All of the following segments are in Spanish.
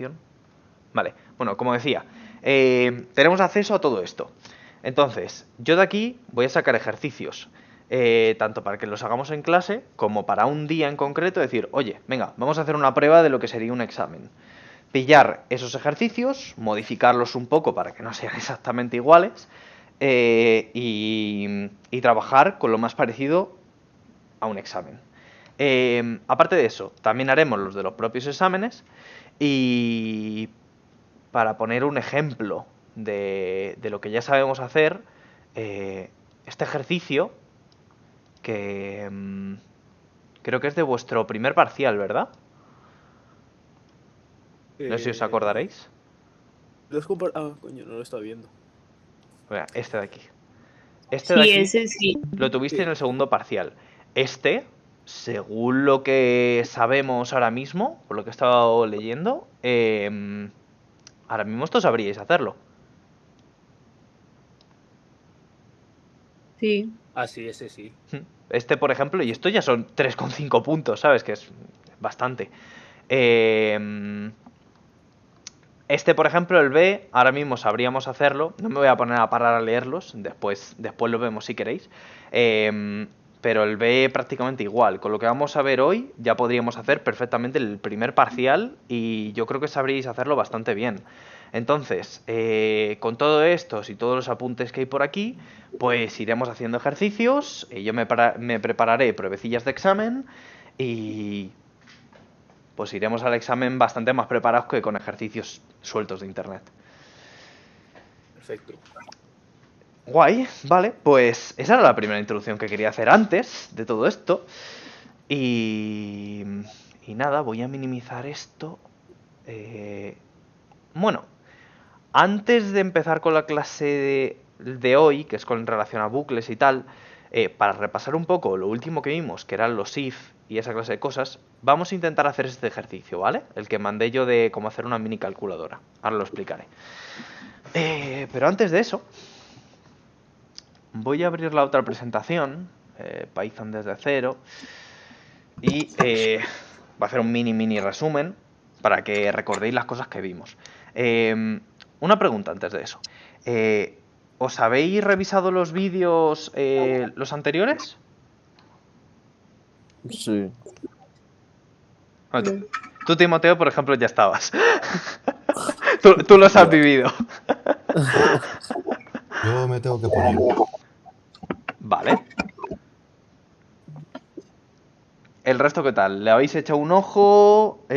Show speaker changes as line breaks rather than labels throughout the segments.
presentación. Vale, bueno, como decía, tenemos acceso a todo esto. Entonces, yo de aquí voy a sacar ejercicios, tanto para que los hagamos en clase como para un día en concreto, decir, oye, venga, vamos a hacer una prueba de lo que sería un examen. Pillar esos ejercicios, modificarlos un poco para que no sean exactamente iguales, y trabajar con lo más parecido a un examen. Aparte de eso, también haremos los de los propios exámenes y para poner un ejemplo de lo que ya sabemos hacer, este ejercicio que creo que es de vuestro primer parcial, ¿verdad? No sé si os acordaréis.
Ah, coño, no lo estaba viendo.
Este de aquí. Este de
Sí,
aquí
ese sí.
lo tuviste
Sí.
en el segundo parcial. Este, según lo que sabemos ahora mismo, por lo que he estado leyendo, ahora mismo esto sabríais hacerlo.
Sí.
Ah, sí, ese sí.
Este, por ejemplo, y esto ya son 3,5 puntos, ¿sabes? Que es bastante. Este, por ejemplo, el B, ahora mismo sabríamos hacerlo. No me voy a poner a parar a leerlos, después lo vemos si queréis. Pero el B prácticamente igual. Con lo que vamos a ver hoy, ya podríamos hacer perfectamente el primer parcial y yo creo que sabríais hacerlo bastante bien. Entonces, con todo esto y todos los apuntes que hay por aquí, pues iremos haciendo ejercicios. Yo me prepararé pruebecillas de examen y pues iremos al examen bastante más preparados que con ejercicios sueltos de internet.
Perfecto.
Guay, vale, pues esa era la primera introducción que quería hacer antes de todo esto. Y, y nada, voy a minimizar esto. Bueno, antes de empezar con la clase de hoy, que es con relación a bucles y tal, para repasar un poco lo último que vimos, que eran los if y esa clase de cosas, vamos a intentar hacer este ejercicio, ¿vale? El que mandé yo de cómo hacer una mini calculadora. Ahora lo explicaré. Pero antes de eso, voy a abrir la otra presentación, Python desde cero, y voy a hacer un mini resumen para que recordéis las cosas que vimos. Una pregunta antes de eso. ¿Os habéis revisado los vídeos los anteriores?
Sí.
Bueno, tú, Timoteo, por ejemplo, ya estabas. Tú los has vivido.
Yo me tengo que poner.
Vale. ¿El resto qué tal? ¿Le habéis echado un ojo?
Yo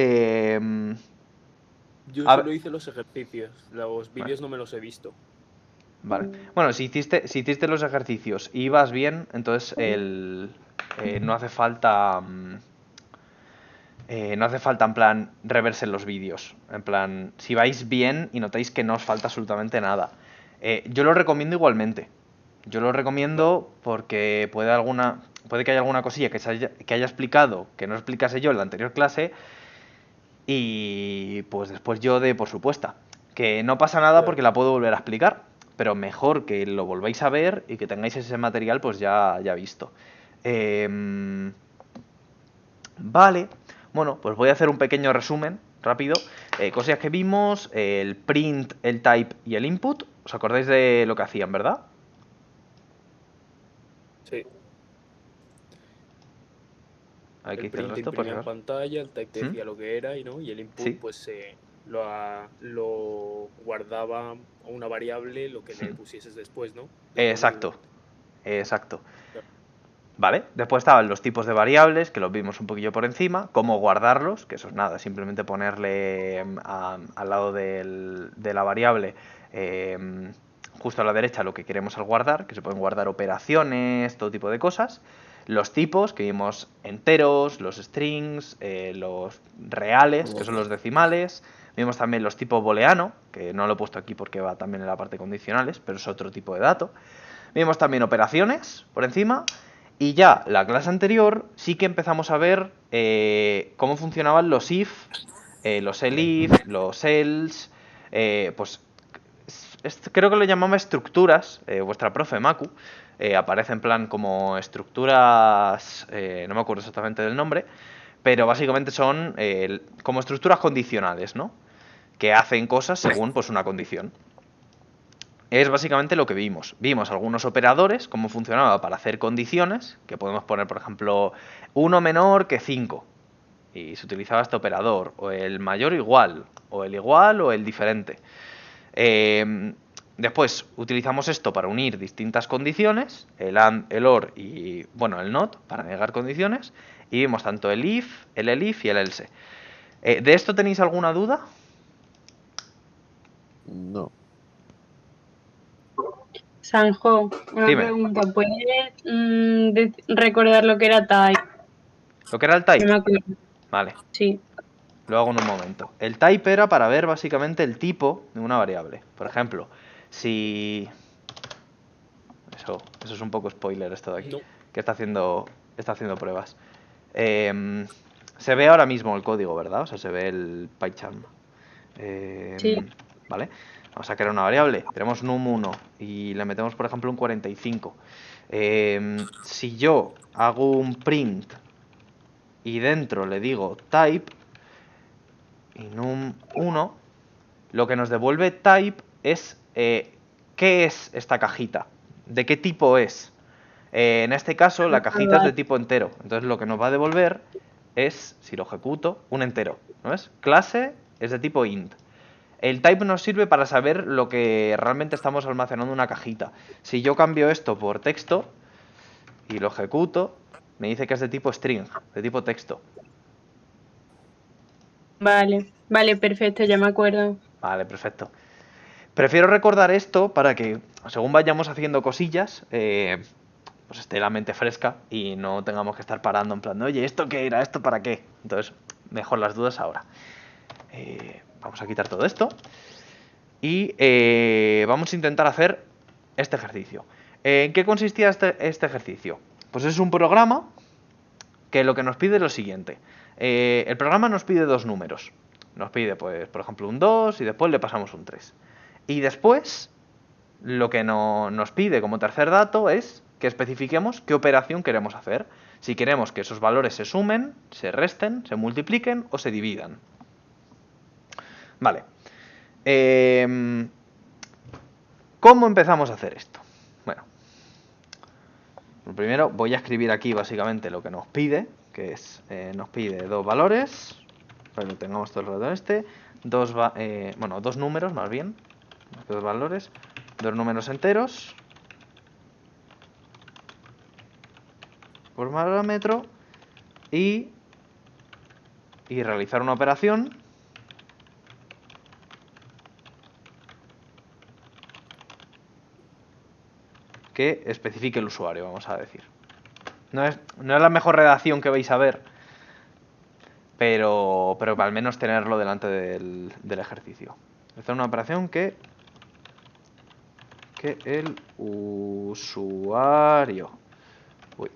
A ver-
solo hice los ejercicios. Los vídeos no me los he visto.
Vale. Bueno, si hiciste los ejercicios y ibas bien, entonces no hace falta. No hace falta, en plan, reverse los vídeos. En plan, si vais bien y notáis que no os falta absolutamente nada. Yo lo recomiendo igualmente. Yo lo recomiendo porque puede que haya alguna cosilla que haya explicado que no explicase yo en la anterior clase y pues después yo de por supuesto. Que no pasa nada porque la puedo volver a explicar, pero mejor que lo volváis a ver y que tengáis ese material pues ya visto. Vale, bueno, pues voy a hacer un pequeño resumen rápido. Cosas que vimos, el print, el type y el input. ¿Os acordáis de lo que hacían, verdad?
Sí.
Aquí
El
hice el
print te
resto, por si
imprimía en
acaso.
pantalla, el type te
¿Mm?
decía lo que era y el input
Sí.
pues lo guardaba a una variable lo que le pusieses después, ¿no?
Exacto, exacto.
Claro.
Vale, después estaban los tipos de variables, que los vimos un poquillo por encima, cómo guardarlos, que eso es nada, simplemente ponerle al lado de la variable, justo a la derecha, lo que queremos al guardar, que se pueden guardar operaciones, todo tipo de cosas. Los tipos, que vimos enteros, los strings, los reales, que son los decimales. Vimos también los tipos booleano, que no lo he puesto aquí porque va también en la parte de condicionales, pero es otro tipo de dato. Vimos también operaciones por encima. Y ya la clase anterior sí que empezamos a ver cómo funcionaban los if, los elif, los else, pues creo que lo llamaba estructuras, vuestra profe Maku, aparece en plan como estructuras, no me acuerdo exactamente del nombre, pero básicamente son como estructuras condicionales, ¿no? que hacen cosas según pues una condición. Es básicamente lo que vimos. Vimos algunos operadores, cómo funcionaba para hacer condiciones, que podemos poner, por ejemplo, 1 menor que 5. Y se utilizaba este operador, o el mayor o igual o el diferente. Después utilizamos esto para unir distintas condiciones, el AND, el OR y, bueno, el NOT, para negar condiciones. Y vimos tanto el IF, el ELIF y el ELSE. ¿De esto tenéis alguna duda?
No.
Sanjo, una
Dime.
pregunta. ¿Puedes recordar lo que era type?
¿Lo que era el
No
type?
me acuerdo.
Vale.
Sí.
Lo hago en un momento. El type era para ver básicamente el tipo de una variable. Por ejemplo, si... Eso es un poco spoiler esto de aquí.
No.
Que está haciendo pruebas. Se ve ahora mismo el código, ¿verdad? O sea, se ve el PyCharm.
Sí.
Vale. Vamos a crear una variable. Tenemos num1 y le metemos, por ejemplo, un 45. Si yo hago un print y dentro le digo type y num1, lo que nos devuelve type es qué es esta cajita, de qué tipo es. En este caso la cajita es de tipo entero, entonces lo que nos va a devolver es, si lo ejecuto, un entero, ¿no ves? Clase es de tipo int. El type nos sirve para saber lo que realmente estamos almacenando en una cajita. Si yo cambio esto por texto y lo ejecuto, me dice que es de tipo string, de tipo texto.
Vale, perfecto, ya me acuerdo.
Vale, perfecto. Prefiero recordar esto para que, según vayamos haciendo cosillas, pues esté la mente fresca y no tengamos que estar parando en plan, oye, ¿esto qué era? ¿Esto para qué? Entonces, mejor las dudas ahora. Vamos a quitar todo esto y vamos a intentar hacer este ejercicio. ¿En qué consistía este ejercicio? Pues es un programa que lo que nos pide es lo siguiente. El programa nos pide dos números. Nos pide, pues, por ejemplo, un 2 y después le pasamos un 3. Y después, lo que nos pide como tercer dato es que especifiquemos qué operación queremos hacer. Si queremos que esos valores se sumen, se resten, se multipliquen o se dividan. Vale. ¿Cómo empezamos a hacer esto? Bueno, lo primero voy a escribir aquí básicamente lo que nos pide, que es, nos pide dos valores, para que lo tengamos todo el rato en este, dos números más bien, dos valores, dos números enteros por parámetro y realizar una operación que especifique el usuario, vamos a decir. No es la mejor redacción que vais a ver, pero al menos tenerlo delante del ejercicio. Hacer una operación que el usuario... Uy.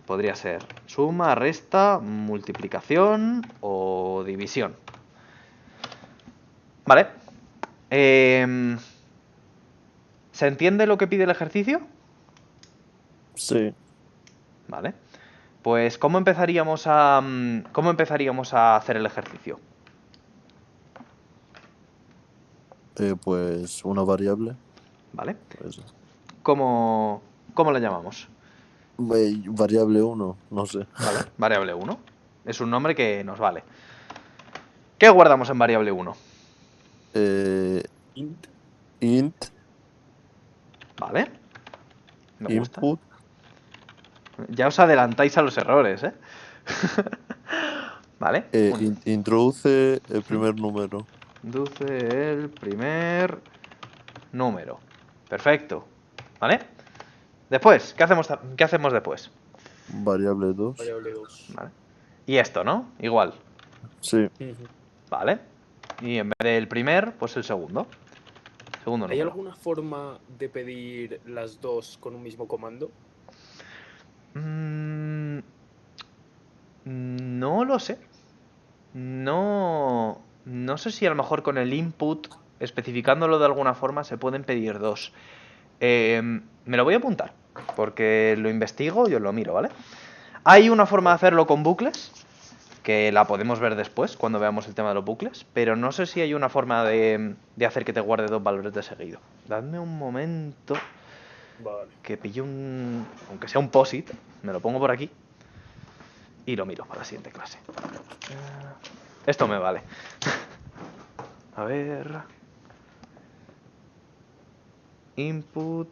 Podría ser suma, resta, multiplicación o división. Vale. ¿Se entiende lo que pide el ejercicio?
Sí.
Vale. Pues, ¿cómo empezaríamos a hacer el ejercicio?
Pues una variable.
Vale.
Pues,
¿Cómo la llamamos?
variable 1, no sé.
Vale, variable 1. Es un nombre que nos vale. ¿Qué guardamos en variable 1?
Int,
Vale. Me gusta.
input,
Ya os adelantáis a los errores, ¿eh? Vale.
introduce el primer número.
Introduce el primer número. Perfecto. ¿Vale? Después, ¿qué hacemos después?
Variable 2.
Variable 2.
Vale. Y esto, ¿no? Igual.
Sí.
Vale. Y en vez del primer, pues el segundo. Segundo
¿Hay
número.
alguna forma de pedir las dos con un mismo comando?
No lo sé. No sé si a lo mejor con el input, especificándolo de alguna forma, se pueden pedir dos. Me lo voy a apuntar, porque lo investigo y os lo miro, ¿vale? Hay una forma de hacerlo con bucles, que la podemos ver después cuando veamos el tema de los bucles, pero no sé si hay una forma de hacer que te guarde 2 valores de seguido. Dadme un momento
Vale.
que pillo aunque sea un POSIT, me lo pongo por aquí y lo miro para la siguiente clase. Esto me vale. A ver. Input.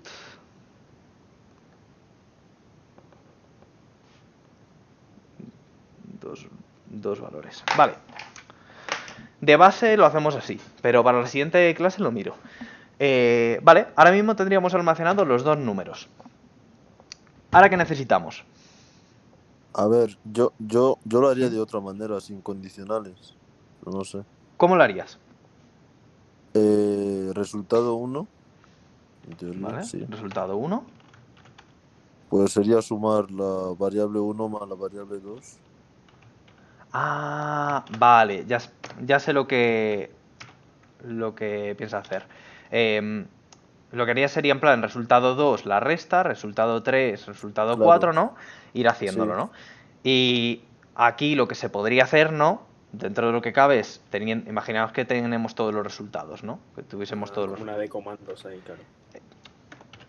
Dos valores. Vale. De base lo hacemos así, pero para la siguiente clase lo miro. Vale, ahora mismo tendríamos almacenados los 2 números. ¿Ahora qué necesitamos?
A ver, yo lo haría de otra manera, sin condicionales. Pero no sé.
¿Cómo lo harías?
Resultado 1, en teoría,
Vale,
sí.
resultado 1.
Pues sería sumar la variable 1 más la variable 2.
Ah, vale, ya sé lo que piensa hacer. Lo que haría sería en plan resultado 2 la resta, resultado 3, resultado
Claro,
4, ¿no? Ir haciéndolo,
sí,
¿no? Y aquí lo que se podría hacer, ¿no? Dentro de lo que cabe es, imaginaos que tenemos todos los resultados, ¿no? Que tuviésemos todos
Como
los...
una de comandos ahí, claro.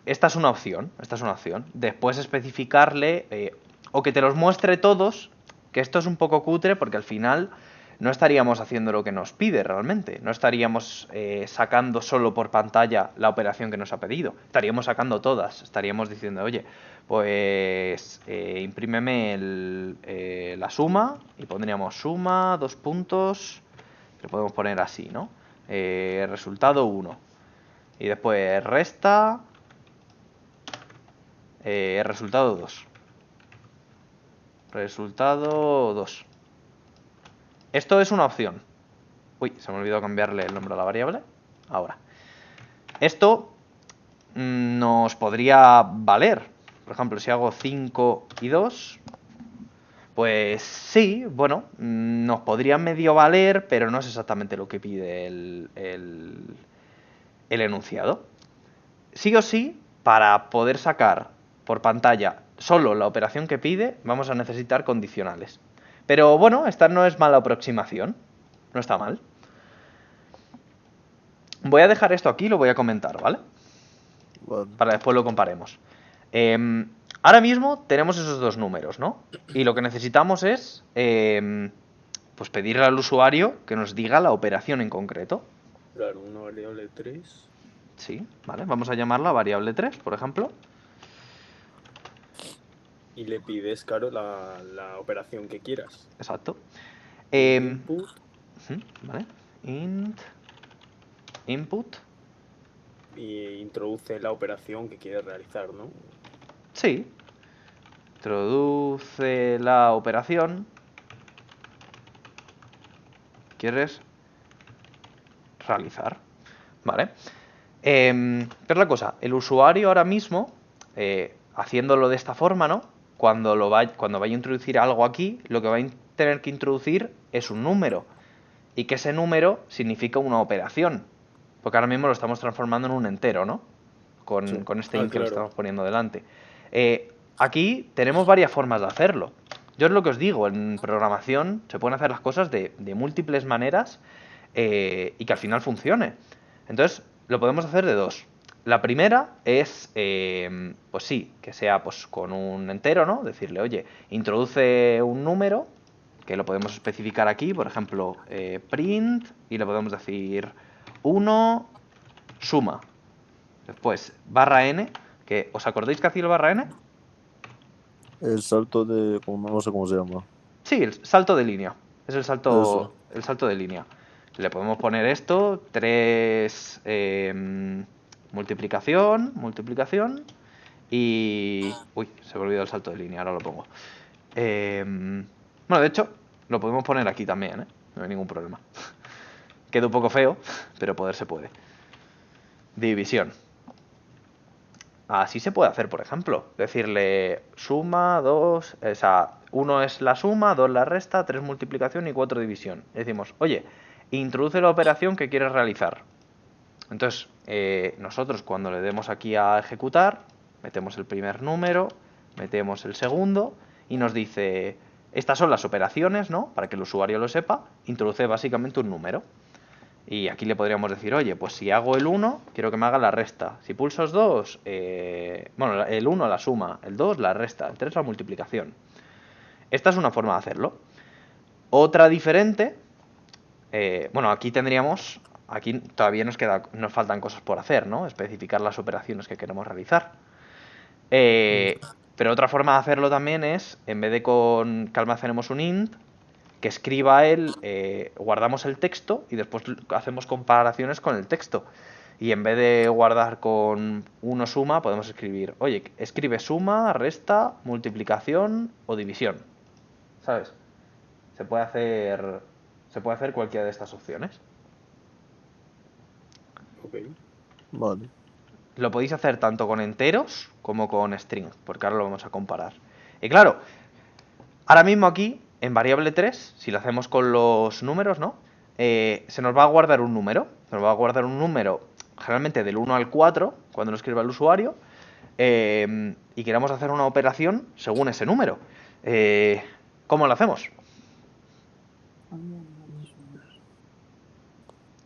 Esta es una opción, Después especificarle, o que te los muestre todos, que esto es un poco cutre porque al final no estaríamos haciendo lo que nos pide realmente. No estaríamos sacando solo por pantalla la operación que nos ha pedido. Estaríamos sacando todas. Estaríamos diciendo, oye, pues imprímeme la suma y pondríamos suma, 2 puntos. Lo podemos poner así, ¿no? Resultado 1. Y después resta, resultado 2. Resultado 2. Esto es una opción. Uy, se me olvidó cambiarle el nombre a la variable. Ahora. Esto nos podría valer. Por ejemplo, si hago 5 y 2, pues sí, bueno, nos podría medio valer, pero no es exactamente lo que pide el enunciado. Sí o sí, para poder sacar por pantalla solo la operación que pide, vamos a necesitar condicionales. Pero bueno, esta no es mala aproximación. No está mal. Voy a dejar esto aquí, lo voy a comentar, ¿vale?
vale.
Para después lo comparemos. Ahora mismo tenemos esos 2 números, ¿no? Y lo que necesitamos es pues pedirle al usuario que nos diga la operación en concreto.
Claro, una variable 3.
Sí, ¿vale? Vamos a llamarla variable 3, por ejemplo.
Y le pides, claro, la operación que quieras.
Exacto.
Int
Em,
input
¿Vale? Int input.
y introduce la operación que quieres realizar, ¿no?
Sí. Introduce la operación. ¿Quieres realizar? ¿Vale? ¿Qué es la cosa? El usuario ahora mismo, haciéndolo de esta forma, ¿no? Cuando vaya a introducir algo aquí, lo que va a tener que introducir es un número. Y que ese número significa una operación. Porque ahora mismo lo estamos transformando en un entero, ¿no?
Sí.
Con este int que le
claro.
estamos poniendo delante. Aquí tenemos varias formas de hacerlo. Yo es lo que os digo, en programación se pueden hacer las cosas de múltiples maneras y que al final funcione. Entonces, lo podemos hacer de 2. La primera es, pues sí, que sea pues con un entero, ¿no? Decirle, oye, introduce un número, que lo podemos especificar aquí, por ejemplo, print, y le podemos decir 1, suma. Después, barra n, que ¿os acordáis que hacía el barra n?
El salto de... no sé cómo se llama.
Sí, el salto de línea. Es
Eso.
el salto de línea. Le podemos poner esto, 3 multiplicación y... Uy, se me olvidó el salto de línea, ahora lo pongo. Bueno, de hecho, lo podemos poner aquí también, ¿eh? No hay ningún problema. Queda un poco feo, pero poder se puede. División. Así se puede hacer, por ejemplo. Decirle suma, 2, o sea, 1 es la suma, 2 la resta, 3 multiplicación y 4 división. Decimos, oye, introduce la operación que quieres realizar. Entonces, nosotros cuando le demos aquí a ejecutar, metemos el primer número, metemos el segundo y nos dice, Estas son las operaciones, ¿no? Para que el usuario lo sepa, introduce básicamente un número. Y aquí le podríamos decir, oye, pues si hago el 1, quiero que me haga la resta. Si pulso 2, bueno, el 1 la suma, el 2 la resta, el 3 la multiplicación. Esta es una forma de hacerlo. Otra diferente, bueno, aquí tendríamos, aquí todavía nos faltan cosas por hacer, ¿no? Especificar las operaciones que queremos realizar. Pero otra forma de hacerlo también es, en vez de que almacenemos un int, que escriba él, guardamos el texto y después hacemos comparaciones con el texto. Y en vez de guardar con 1 suma, podemos escribir, oye, escribe suma, resta, multiplicación o división. ¿Sabes? Se puede hacer cualquiera de estas opciones.
Ok.
Vale.
Lo podéis hacer tanto con enteros como con string, porque ahora lo vamos a comparar. Y claro, ahora mismo aquí, en variable 3, si lo hacemos con los números, ¿no? Se nos va a guardar un número. Se nos va a guardar un número generalmente del 1 al 4, cuando lo escriba el usuario, y queremos hacer una operación según ese número. ¿Cómo lo hacemos?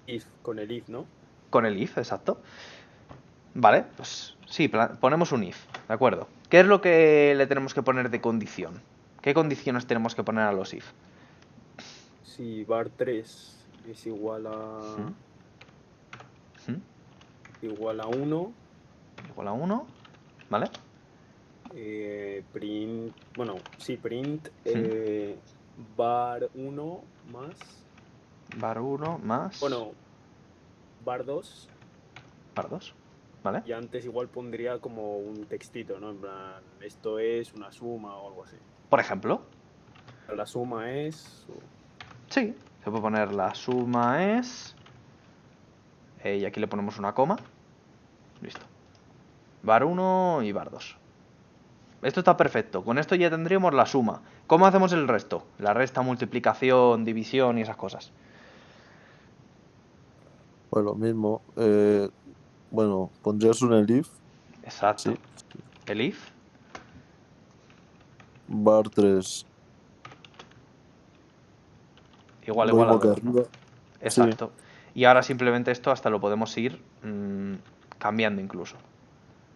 If, con el if, ¿no?
Con el if, exacto. Vale, pues sí, ponemos un if, ¿de acuerdo? ¿Qué es lo que le tenemos que poner de condición? ¿Qué condiciones tenemos que poner a los if?
Si var3 es igual a
¿Mm?
igual a 1,
Igual a 1, ¿vale?
print, bueno, sí, print var1 más,
Var 1 más
bueno, var2,
var 2, ¿vale?
y antes igual pondría como un textito, ¿no? En plan, esto es una suma o algo así.
Por ejemplo,
La suma es...
sí, se puede poner la suma es... y aquí le ponemos una coma. Listo. Var 1 y var 2. Esto está perfecto. Con esto ya tendríamos la suma. ¿Cómo hacemos el resto? La resta, multiplicación, división y esas cosas.
Pues lo mismo. Bueno, pondrías un elif,
Exacto.
sí.
El if.
var3,
Igual
lo
igual a
mismo que
2, ¿no?
arriba. Sí.
Exacto. Y ahora simplemente esto hasta lo podemos ir cambiando incluso.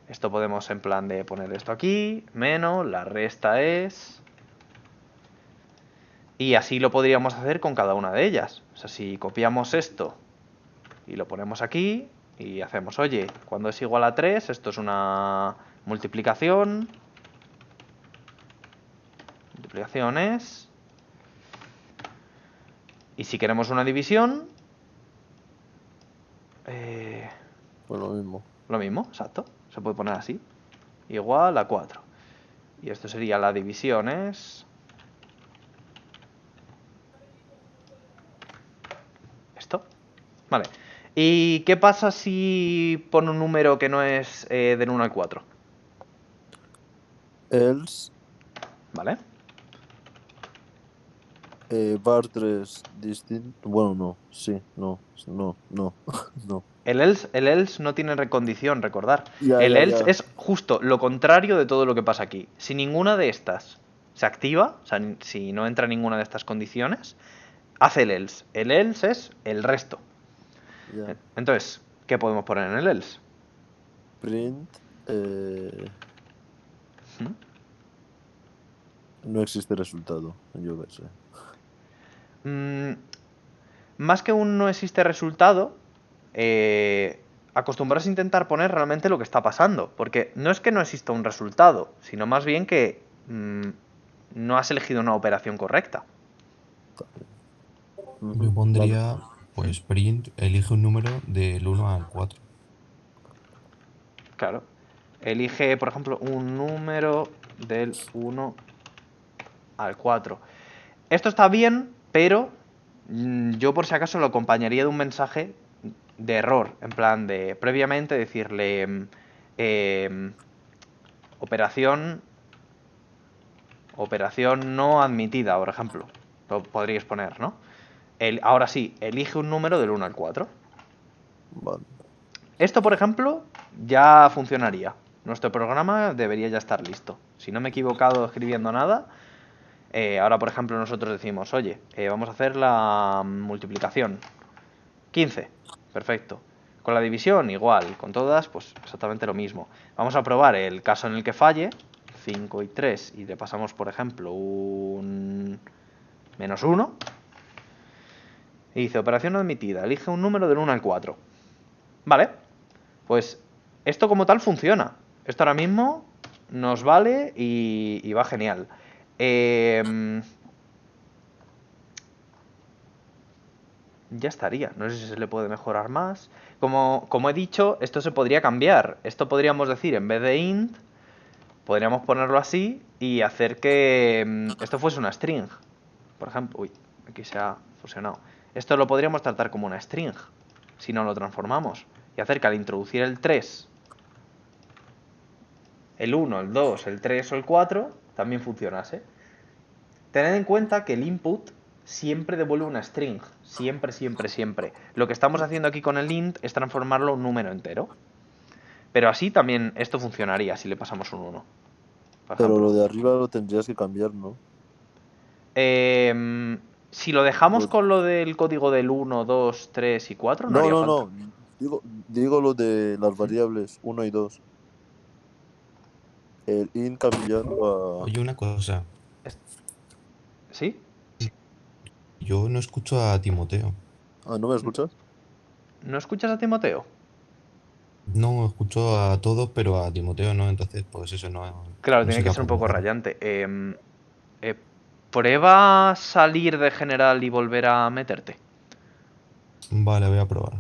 Esto podemos en plan de poner esto aquí, menos, la resta es... Y así lo podríamos hacer con cada una de ellas. O sea, si copiamos esto y lo ponemos aquí y hacemos, oye, cuando es igual a 3, esto es una multiplicación. Multiplicación es... Y si queremos una división...
Pues lo mismo.
Lo mismo, exacto. Se puede poner así. Igual a 4. Y esto sería la división es... Esto. Vale. ¿Y qué pasa si pone un número que no es del 1 al 4?
Else,
¿Vale?
var3 distinto. Bueno, no. Sí, no. No. No.
El else no tiene recondición, recordar.
Ya,
El
ya,
else
ya.
es justo lo contrario de todo lo que pasa aquí. Si ninguna de estas se activa, o sea, si no entra ninguna de estas condiciones, hace el else. El else es el resto.
Ya.
Entonces, ¿qué podemos poner en el else?
Print.
¿Mm?
No existe resultado. Yo qué sé.
Más que un no existe resultado, acostumbraros a intentar poner realmente lo que está pasando. Porque no es que no exista un resultado, sino más bien que no has elegido una operación correcta.
Yo pondría, pues, print, elige un número del 1 al 4.
Claro. Elige, por ejemplo, un número del 1 al 4. Esto está bien, pero yo por si acaso lo acompañaría de un mensaje de error. En plan de previamente decirle operación no admitida, por ejemplo. Lo podríais poner, ¿no? Ahora sí, elige un número del 1 al 4.
Vale.
Esto, por ejemplo, ya funcionaría. Nuestro programa debería ya estar listo. Si no me he equivocado escribiendo nada, Ahora, por ejemplo, nosotros decimos, oye, vamos a hacer la multiplicación. 15, perfecto. Con la división, igual. Con todas, pues exactamente lo mismo. Vamos a probar el caso en el que falle. 5 y 3, y le pasamos, por ejemplo, un -1. Y dice, operación no admitida. Elige un número del 1 al 4. Vale. Pues esto como tal funciona. Esto ahora mismo nos vale y va genial. Ya estaría. No sé si se le puede mejorar más. Como he dicho, esto se podría cambiar. Esto podríamos decir, en vez de int, podríamos ponerlo así y hacer que esto fuese una string. Por ejemplo, uy, aquí se ha fusionado. Esto lo podríamos tratar como una string, si no lo transformamos. Y hacer que al introducir el 3, el 1, el 2, el 3 o el 4, también funcionase. Tened en cuenta que el input siempre devuelve una string. Siempre, siempre, siempre. Lo que estamos haciendo aquí con el int es transformarlo en un número entero. Pero así también esto funcionaría si le pasamos un 1. Por
Pero
ejemplo.
lo de arriba lo tendrías que cambiar, ¿no?
Si lo dejamos
Lo-
con lo del código del 1, 2, 3 y 4, no
No,
haría
no,
falta.
no. Digo lo de las variables 1 y 2. El int cambiarlo a...
Oye, una cosa.
¿Sí?
Yo no escucho a Timoteo.
Ah, ¿no me escuchas?
¿No escuchas a Timoteo?
No escucho a todos, pero a Timoteo no. Entonces, pues eso
Claro,
no
tiene
sé
que
qué ha
ser un poco
provocado.
rayante. Eh, prueba salir de general y volver a meterte.
Vale, voy a probar.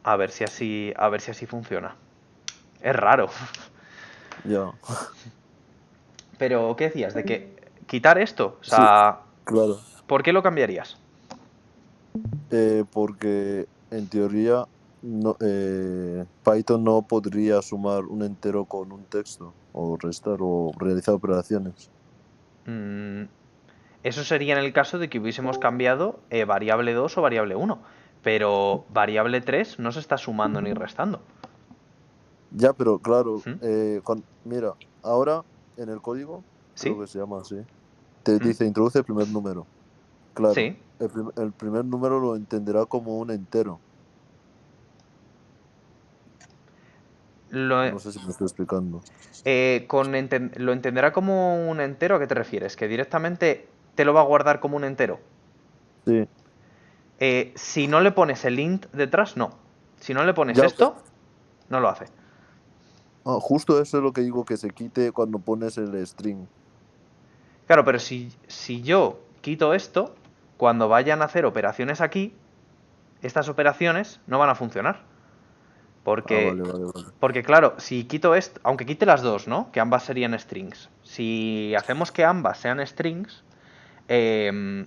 A ver si así funciona. Es raro.
Ya.
Pero, ¿qué decías? De que quitar esto. O
Sí,
sea,
claro.
¿por qué lo cambiarías?
Porque en teoría Python no podría sumar un entero con un texto o restar o realizar operaciones.
Mm, Eso sería en el caso de que hubiésemos cambiado variable 2 o variable 1. Pero variable 3 no se está sumando ni restando.
Ya, pero claro,
¿Mm?
mira, ahora en el código, creo
¿Sí?
que se llama así, te
¿Mm?
dice introduce el primer número. Claro,
Sí.
el primer número lo entenderá como un entero.
Lo,
No sé si me estoy explicando.
lo entenderá como un entero. ¿A qué te refieres? ¿Que directamente te lo va a guardar como un entero?
Sí,
Si no le pones el int detrás, no. Si no le pones
ya,
esto, no lo hace.
justo eso es lo que digo que se quite cuando pones el string.
Claro, pero si yo quito esto, cuando vayan a hacer operaciones aquí, estas operaciones no van a funcionar.
Ah, vale,
Porque,
vale, vale.
porque claro, si quito esto, aunque quite las dos, ¿no? Que ambas serían strings. Si hacemos que ambas sean strings, eh,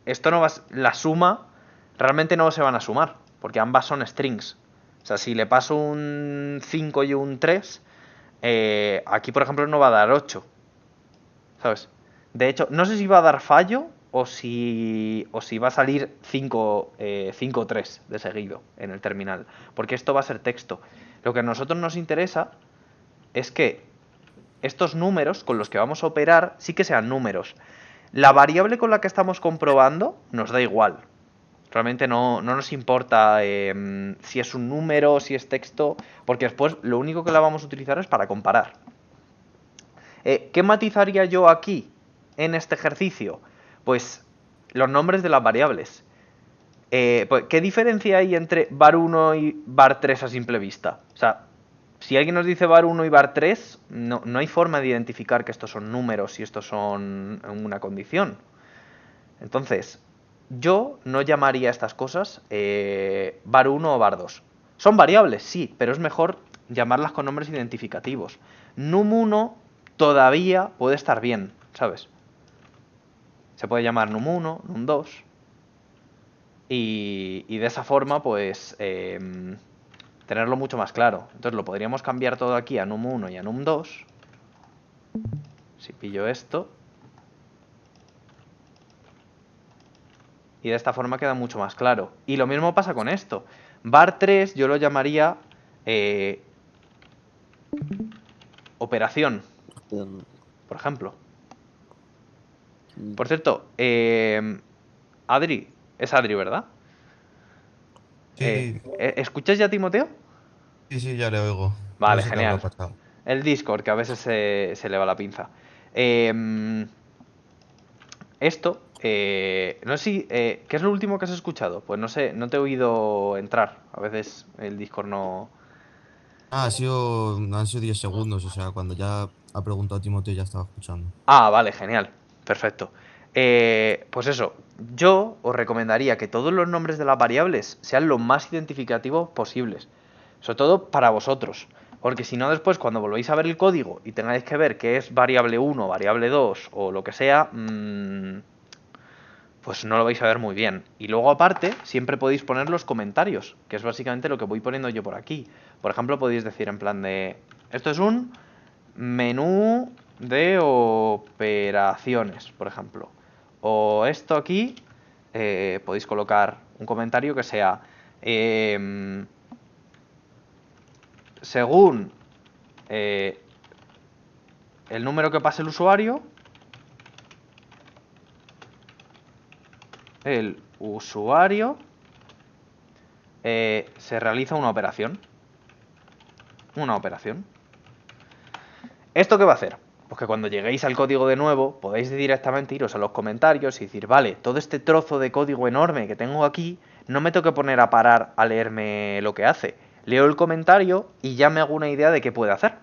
esto no va, la suma realmente no se van a sumar, porque ambas son strings. O sea, si le paso un 5 y un 3, aquí por ejemplo no va a dar 8, ¿sabes? De hecho, no sé si va a dar fallo o si va a salir 5 o 3 de seguido en el terminal, porque esto va a ser texto. Lo que a nosotros nos interesa es que estos números con los que vamos a operar sí que sean números. La variable con la que estamos comprobando nos da igual. Realmente no nos importa si es un número, si es texto, porque después lo único que la vamos a utilizar es para comparar. ¿Qué matizaría yo aquí en este ejercicio? Pues los nombres de las variables. Pues, ¿qué diferencia hay entre var1 y var3 a simple vista? O sea, si alguien nos dice var1 y var3, no hay forma de identificar que estos son números y estos son una condición. Entonces, yo no llamaría a estas cosas var1 o var2. Son variables, sí, pero es mejor llamarlas con nombres identificativos. Num1 todavía puede estar bien, ¿sabes? Se puede llamar num1, num2. Y de esa forma, pues, tenerlo mucho más claro. Entonces lo podríamos cambiar todo aquí a num1 y a num2. Si pillo esto. Y de esta forma queda mucho más claro. Y lo mismo pasa con esto. Var3 yo lo llamaría operación,
En-
por ejemplo.
mm,
Por cierto, Adri, es Adri, ¿verdad?
Sí,
¿Escuchas ya a Timoteo?
sí, ya le oigo. No
Vale,
sé qué habrá
genial.
pasado.
El Discord, que a veces se le va la pinza. Em, Esto, no sé si, ¿qué es lo último que has escuchado? Pues no sé, no te he oído entrar. A veces el Discord no...
Ah, han sido 10 segundos, o sea, cuando ya ha preguntado Timoteo ya estaba escuchando.
Ah, vale, genial. Perfecto. Pues eso, yo os recomendaría que todos los nombres de las variables sean lo más identificativos posibles. Sobre todo para vosotros. Porque si no, después, cuando volvéis a ver el código y tengáis que ver qué es variable 1, variable 2 o lo que sea, pues no lo vais a ver muy bien. Y luego, aparte, siempre podéis poner los comentarios, que es básicamente lo que voy poniendo yo por aquí. Por ejemplo, podéis decir en plan de... Esto es un menú de operaciones, por ejemplo. O esto aquí, podéis colocar un comentario que sea... según el número que pase el usuario, se realiza una operación. Una operación. ¿Esto qué va a hacer? Pues que cuando lleguéis al código de nuevo, podéis directamente iros a los comentarios y decir, vale, todo este trozo de código enorme que tengo aquí, no me tengo que poner a parar a leerme lo que hace. Leo el comentario y ya me hago una idea de qué puede hacer.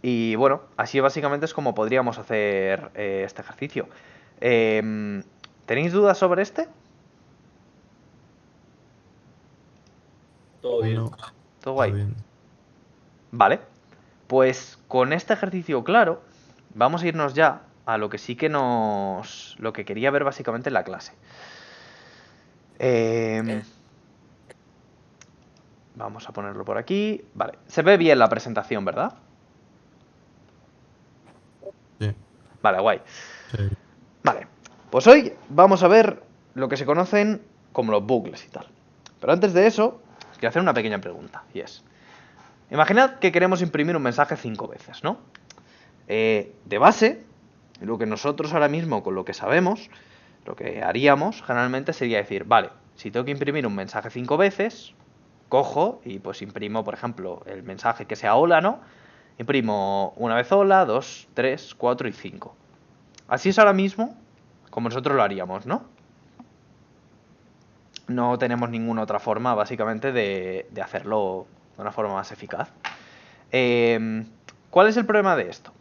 Y bueno, así básicamente es como podríamos hacer este ejercicio. ¿Tenéis dudas sobre este?
Todo bien.
No,
Todo
está
guay.
bien.
Vale. Pues con este ejercicio claro, vamos a irnos ya a lo que sí que nos... lo que quería ver básicamente en la clase. Vamos a ponerlo por aquí. Vale, se ve bien la presentación, ¿verdad?
Sí,
Vale, guay.
sí.
Vale, pues hoy vamos a ver lo que se conocen como los bucles y tal. Pero antes de eso, quiero hacer una pequeña pregunta, y es... Imaginad que queremos imprimir un mensaje 5 veces, ¿no? De base, lo que nosotros ahora mismo, con lo que sabemos, lo que haríamos generalmente sería decir, vale, si tengo que imprimir un mensaje 5 veces, cojo y pues imprimo, por ejemplo, el mensaje que sea hola, ¿no? Imprimo una vez hola, 2, 3, 4 y 5. Así es ahora mismo como nosotros lo haríamos, ¿no? No tenemos ninguna otra forma, básicamente, de hacerlo de una forma más eficaz. ¿Cuál es el problema de esto?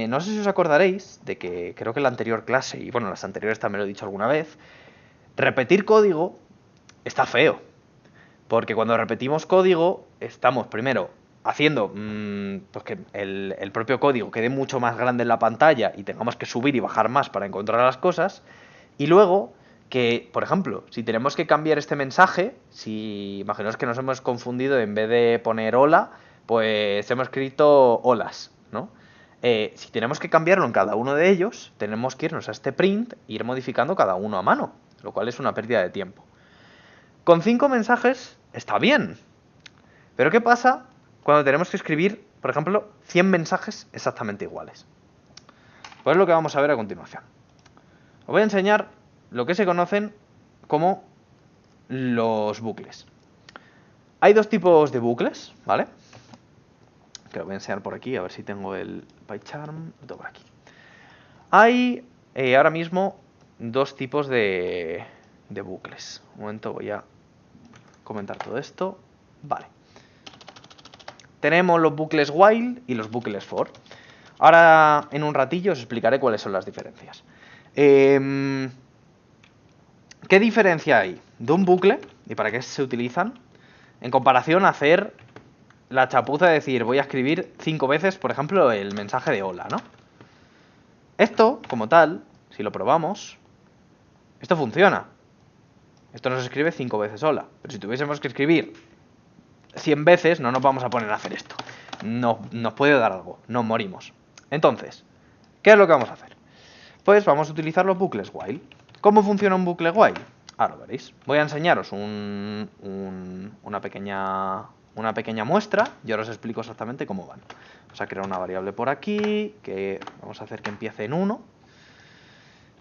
No sé si os acordaréis de que creo que en la anterior clase, y bueno, en las anteriores también lo he dicho alguna vez, repetir código está feo. Porque cuando repetimos código, estamos primero haciendo pues que el propio código quede mucho más grande en la pantalla y tengamos que subir y bajar más para encontrar las cosas. Y luego que, por ejemplo, si tenemos que cambiar este mensaje, si imaginaos que nos hemos confundido, en vez de poner hola, pues hemos escrito olas, ¿no? Si tenemos que cambiarlo en cada uno de ellos, tenemos que irnos a este print e ir modificando cada uno a mano, lo cual es una pérdida de tiempo. Con 5 mensajes está bien. Pero ¿qué pasa cuando tenemos que escribir, por ejemplo, 100 mensajes exactamente iguales? Pues es lo que vamos a ver a continuación. Os voy a enseñar lo que se conocen como los bucles. Hay dos tipos de bucles, ¿vale? Que lo voy a enseñar por aquí, a ver si tengo el PyCharm. Lo tengo por aquí. Hay ahora mismo dos tipos de bucles. Un momento, voy a comentar todo esto. Vale. Tenemos los bucles while y los bucles for. Ahora, en un ratillo, os explicaré cuáles son las diferencias. ¿Qué diferencia hay de un bucle y para qué se utilizan en comparación a hacer la chapuza de decir voy a escribir 5 veces, por ejemplo, el mensaje de hola, ¿no? Esto, como tal, si lo probamos, esto funciona. Esto nos escribe 5 veces hola. Pero si tuviésemos que escribir 100 veces, no nos vamos a poner a hacer esto. No, nos puede dar algo, nos morimos. Entonces, ¿qué es lo que vamos a hacer? Pues vamos a utilizar los bucles while. ¿Cómo funciona un bucle while? Ahora lo veréis. Voy a enseñaros una pequeña una pequeña muestra y ahora os explico exactamente cómo van. Vamos a crear una variable por aquí, que vamos a hacer que empiece en 1.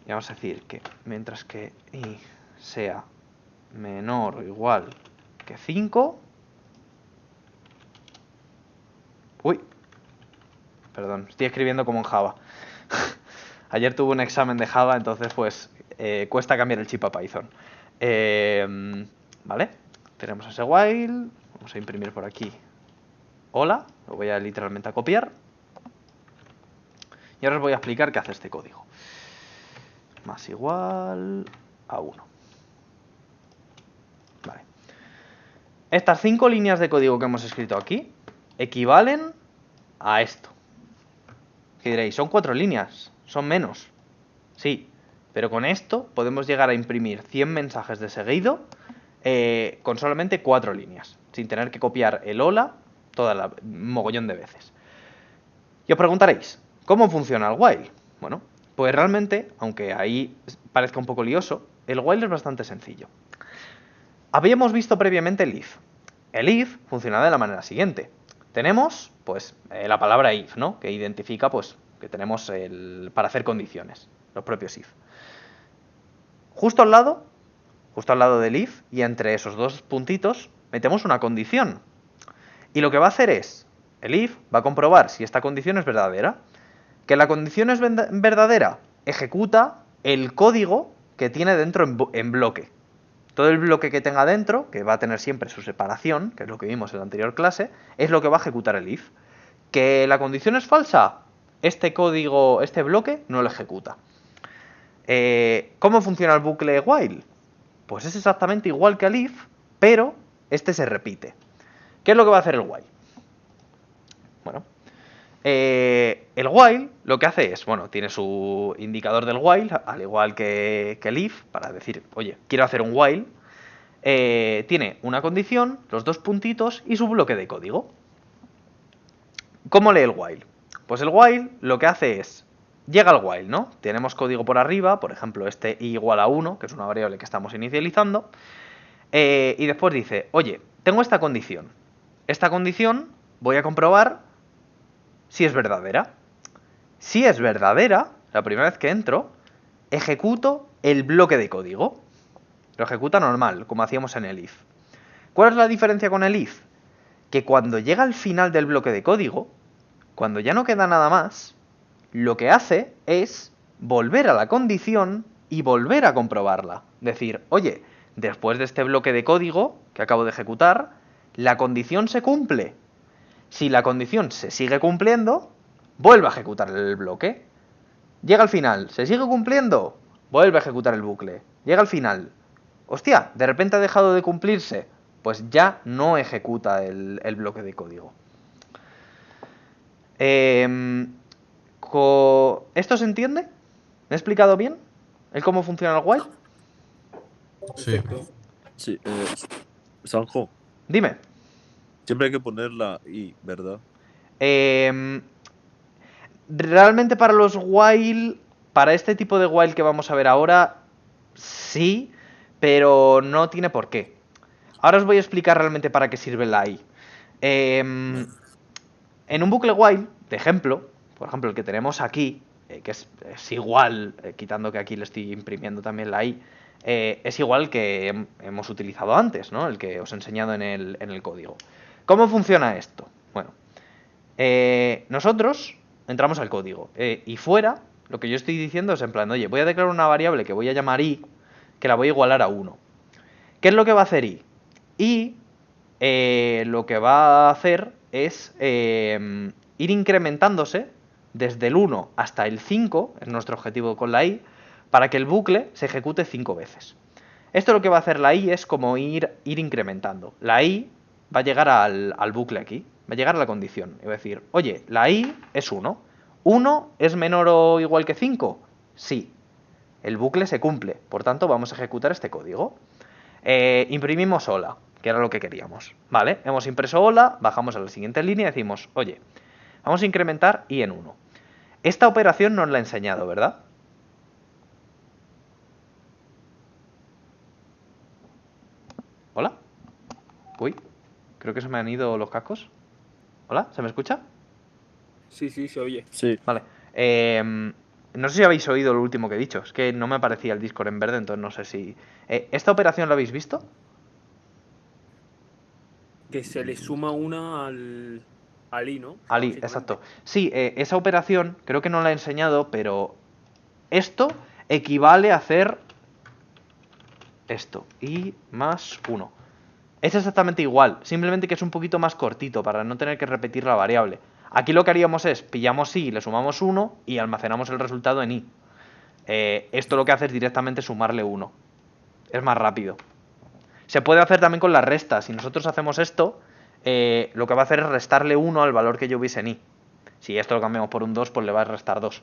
Y vamos a decir que mientras que i sea menor o igual que 5... Uy, perdón, estoy escribiendo como en Java. Ayer tuve un examen de Java, entonces pues cuesta cambiar el chip a Python. Vale, tenemos ese while, vamos a imprimir por aquí. Hola, lo voy a literalmente a copiar. Y ahora os voy a explicar qué hace este código. Más igual a 1. Vale. Estas 5 líneas de código que hemos escrito aquí equivalen a esto. ¿Qué diréis? Son 4 líneas, son menos. Sí, pero con esto podemos llegar a imprimir 100 mensajes de seguido con solamente 4 líneas, sin tener que copiar el hola mogollón de veces. Y os preguntaréis, ¿cómo funciona el while? Bueno, pues realmente, aunque ahí parezca un poco lioso, el while es bastante sencillo. Habíamos visto previamente el if. El if funciona de la manera siguiente. Tenemos, pues, la palabra if, ¿no? Que identifica, pues, que tenemos para hacer condiciones, los propios if. Justo al lado del if, y entre esos dos puntitos, metemos una condición. Y lo que va a hacer es, el if va a comprobar si esta condición es verdadera. Que la condición es verdadera, ejecuta el código que tiene dentro en bloque. Todo el bloque que tenga dentro, que va a tener siempre su separación, que es lo que vimos en la anterior clase, es lo que va a ejecutar el if. Que la condición es falsa, este código, este bloque, no lo ejecuta. ¿Cómo funciona el bucle while? Pues es exactamente igual que el if, pero este se repite. ¿Qué es lo que va a hacer el while? Bueno, el while lo que hace es, bueno, tiene su indicador del while, al igual que el if, para decir, oye, quiero hacer un while. Tiene una condición, los dos puntitos y su bloque de código. ¿Cómo lee el while? Pues el while lo que hace es, llega al while, ¿no? Tenemos código por arriba, por ejemplo, este i igual a 1, que es una variable que estamos inicializando, y después dice, oye, tengo esta condición. Esta condición voy a comprobar si es verdadera. Si es verdadera, la primera vez que entro, ejecuto el bloque de código. Lo ejecuta normal, como hacíamos en el if. ¿Cuál es la diferencia con el if? Que cuando llega al final del bloque de código, cuando ya no queda nada más, lo que hace es volver a la condición y volver a comprobarla. Decir, oye, después de este bloque de código que acabo de ejecutar, la condición se cumple. Si la condición se sigue cumpliendo, vuelve a ejecutar el bloque. Llega al final, ¿se sigue cumpliendo? Vuelve a ejecutar el bucle. Llega al final. Hostia, de repente ha dejado de cumplirse. Pues ya no ejecuta el bloque de código. ¿Esto se entiende? ¿Me he explicado bien? ¿El cómo funciona el while?
Sí.
Sí, Sanjo,
Dime.
siempre hay que poner la i, ¿verdad?
Realmente para los while, para este tipo de while que vamos a ver ahora, sí, pero no tiene por qué. Ahora os voy a explicar realmente para qué sirve la i. En un bucle while, de ejemplo, por ejemplo el que tenemos aquí, que es igual, quitando que aquí le estoy imprimiendo también la i, es igual que hemos utilizado antes, ¿no? El que os he enseñado en el código. ¿Cómo funciona esto? Bueno, nosotros entramos al código y fuera lo que yo estoy diciendo es en plan, oye, voy a declarar una variable que voy a llamar i, que la voy a igualar a 1. ¿Qué es lo que va a hacer i? I lo que va a hacer es ir incrementándose desde el 1 hasta el 5, es nuestro objetivo con la i, para que el bucle se ejecute 5 veces. Esto lo que va a hacer la i es como ir incrementando. La i va a llegar al bucle aquí, va a llegar a la condición. Y va a decir, oye, la i es 1. ¿1 es menor o igual que 5? Sí. El bucle se cumple, por tanto vamos a ejecutar este código. Imprimimos hola, que era lo que queríamos. Vale, hemos impreso hola, bajamos a la siguiente línea y decimos, oye, vamos a incrementar i en 1. Esta operación no os la he enseñado, ¿verdad? ¿Hola? Uy, Creo que se me han ido los cascos. ¿Hola? ¿Se me escucha?
Sí, se oye.
Sí.
Vale. No sé si habéis oído lo último que he dicho. Es que no me aparecía el Discord en verde, entonces no sé si... ¿Esta operación la habéis visto?
Que se le suma una al i, ¿no? O sea,
Ali,
básicamente.
exacto. Sí, esa operación creo que no la he enseñado, pero esto equivale a hacer esto. I más 1. Es exactamente igual, simplemente que es un poquito más cortito para no tener que repetir la variable. Aquí lo que haríamos es, pillamos i, le sumamos 1 y almacenamos el resultado en i. Esto lo que hace es directamente sumarle 1. Es más rápido. Se puede hacer también con la resta. Si nosotros hacemos esto, lo que va a hacer es restarle 1 al valor que yo hubiese en i. Si esto lo cambiamos por un 2, pues le va a restar 2.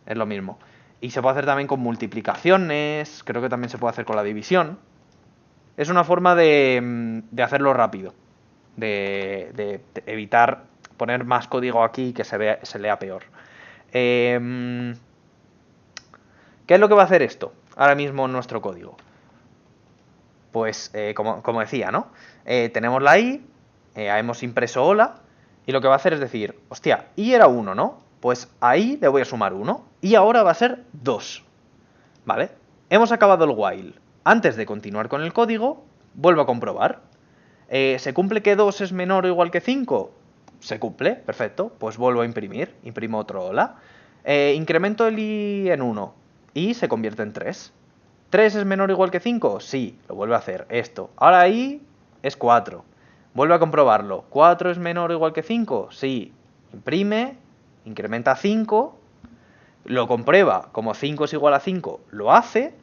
Es lo mismo. Y se puede hacer también con multiplicaciones, creo que también se puede hacer con la división. Es una forma de hacerlo rápido. De evitar poner más código aquí y que se lea peor. ¿Qué es lo que va a hacer esto ahora mismo en nuestro código? Pues, como decía, ¿no? Tenemos la i, hemos impreso hola, y lo que va a hacer es decir, hostia, i era 1, ¿no? Pues a i le voy a sumar 1, y ahora va a ser 2. ¿Vale? Hemos acabado el while. Antes de continuar con el código, vuelvo a comprobar. ¿Se cumple que 2 es menor o igual que 5? Se cumple, perfecto. Pues vuelvo a imprimir. Imprimo otro hola. Incremento el i en 1. Y se convierte en 3. ¿3 es menor o igual que 5? Sí, lo vuelve a hacer. Esto. Ahora i es 4. Vuelve a comprobarlo. ¿4 es menor o igual que 5? Sí. Imprime. Incrementa 5. Lo comprueba, como 5 es igual a 5, lo hace,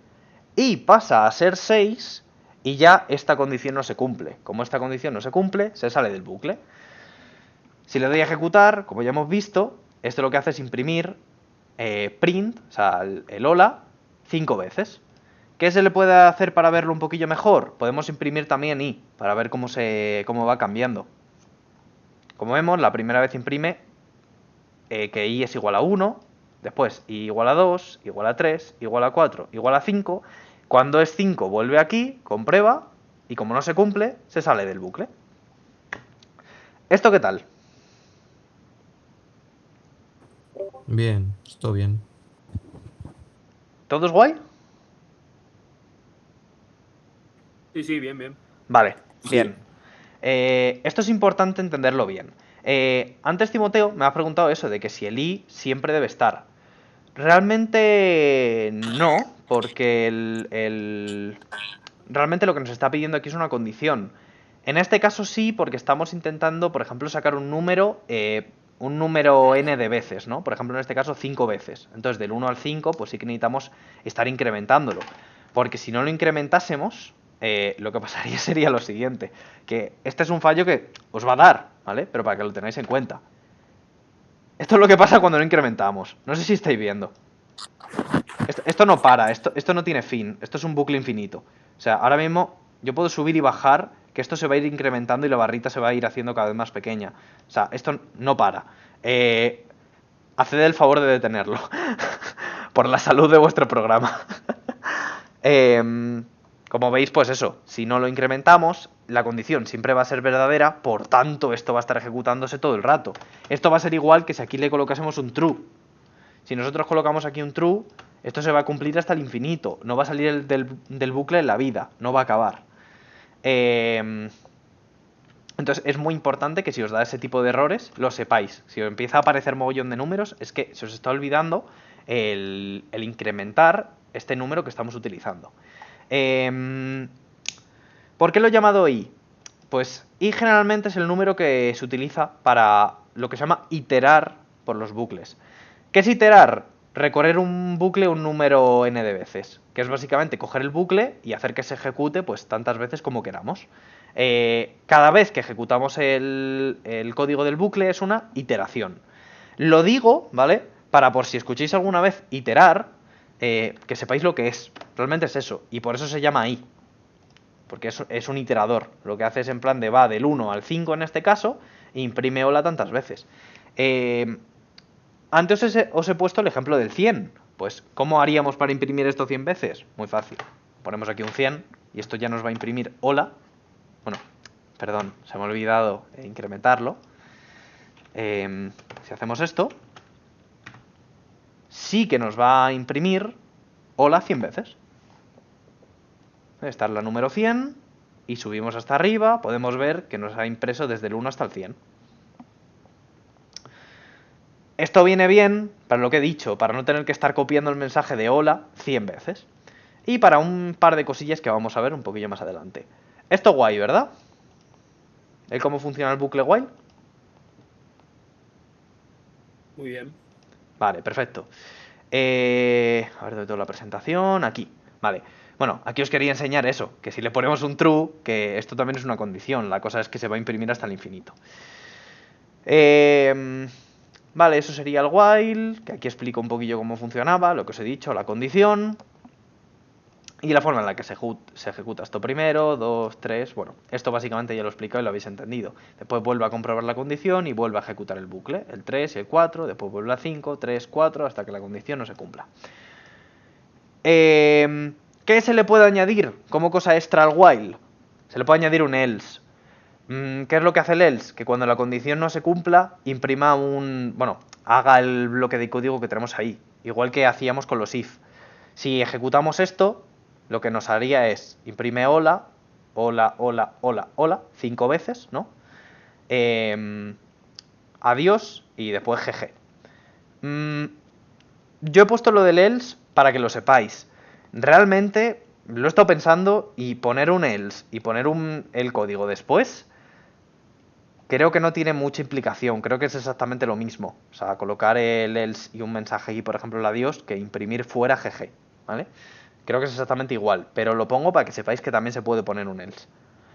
y pasa a ser 6, y ya esta condición no se cumple. Como esta condición no se cumple, se sale del bucle. Si le doy a ejecutar, como ya hemos visto, esto lo que hace es imprimir print, o sea, el hola, 5 veces. ¿Qué se le puede hacer para verlo un poquillo mejor? Podemos imprimir también i, para ver cómo va cambiando. Como vemos, la primera vez imprime que i es igual a 1, después i igual a 2, igual a 3, igual a 4, igual a 5. Cuando es 5 vuelve aquí, comprueba, y como no se cumple, se sale del bucle. ¿Esto qué tal?
Bien, esto bien.
¿Todo es guay?
Sí, bien.
Vale,
Sí.
bien. Esto es importante entenderlo bien. Antes Timoteo me ha preguntado eso, de que si el i siempre debe estar. Realmente no, porque realmente lo que nos está pidiendo aquí es una condición. En este caso sí, porque estamos intentando, por ejemplo, sacar un número n de veces, ¿no? Por ejemplo, en este caso 5 veces. Entonces, del 1 al 5, pues sí que necesitamos estar incrementándolo. Porque si no lo incrementásemos, lo que pasaría sería lo siguiente. Que este es un fallo que os va a dar, ¿vale? Pero para que lo tengáis en cuenta. Esto es lo que pasa cuando no incrementamos. No sé si estáis viendo. Esto no para, esto no tiene fin. Esto es un bucle infinito. O sea, ahora mismo yo puedo subir y bajar, que esto se va a ir incrementando y la barrita se va a ir haciendo cada vez más pequeña. O sea, esto no para. Haced el favor de detenerlo. Por la salud de vuestro programa. Como veis, pues eso, si no lo incrementamos, la condición siempre va a ser verdadera, por tanto esto va a estar ejecutándose todo el rato. Esto va a ser igual que si aquí le colocásemos un true. Si nosotros colocamos aquí un true, esto se va a cumplir hasta el infinito, no va a salir del bucle en la vida, no va a acabar. Entonces es muy importante que si os da ese tipo de errores, lo sepáis. Si os empieza a aparecer mogollón de números, es que se os está olvidando el incrementar este número que estamos utilizando. ¿Por qué lo he llamado i? Pues i generalmente es el número que se utiliza para lo que se llama iterar por los bucles. ¿Qué es iterar? Recorrer un bucle un número n de veces, que es básicamente coger el bucle y hacer que se ejecute pues tantas veces como queramos. Cada vez que ejecutamos el código del bucle es una iteración. Lo digo, ¿vale? Para por si escucháis alguna vez iterar, que sepáis lo que es. Realmente es eso, y por eso se llama i. Porque es un iterador. Lo que hace es en plan de va del 1 al 5 en este caso, e imprime hola tantas veces. Antes os he puesto el ejemplo del 100. Pues, ¿cómo haríamos para imprimir esto 100 veces? Muy fácil. Ponemos aquí un 100 y esto ya nos va a imprimir hola. Bueno, perdón, se me ha olvidado incrementarlo. Si hacemos esto, sí que nos va a imprimir hola 100 veces. Esta es la número 100 y subimos hasta arriba, podemos ver que nos ha impreso desde el 1 hasta el 100. Esto viene bien para lo que he dicho, para no tener que estar copiando el mensaje de hola 100 veces. Y para un par de cosillas que vamos a ver un poquillo más adelante. Esto guay, ¿verdad? ¿El cómo funciona el bucle while?
Muy bien.
Vale, perfecto. A ver, ¿dónde tengo la presentación? Aquí. Vale. Bueno, aquí os quería enseñar eso, que si le ponemos un true, que esto también es una condición, la cosa es que se va a imprimir hasta el infinito. Vale, eso sería el while, que aquí explico un poquillo cómo funcionaba, lo que os he dicho, la condición. Y la forma en la que se ejecuta esto primero, 2, 3, bueno, esto básicamente ya lo he explicado y lo habéis entendido. Después vuelve a comprobar la condición y vuelve a ejecutar el bucle, el 3 y el 4, después vuelve a 5, 3, 4, hasta que la condición no se cumpla. ¿Qué se le puede añadir como cosa extra al while? Se le puede añadir un else. ¿Qué es lo que hace el else? Que cuando la condición no se cumpla, imprima haga el bloque de código que tenemos ahí, igual que hacíamos con los if. Si ejecutamos esto, lo que nos haría es imprime hola, hola, hola, hola, hola, 5 veces, ¿no? Adiós y después GG. Yo he puesto lo del else para que lo sepáis. Realmente lo he estado pensando y poner un else y poner el código después creo que no tiene mucha implicación, creo que es exactamente lo mismo. O sea, colocar el else y un mensaje aquí, por ejemplo, el adiós, que imprimir fuera GG, ¿vale? Creo que es exactamente igual, pero lo pongo para que sepáis que también se puede poner un else.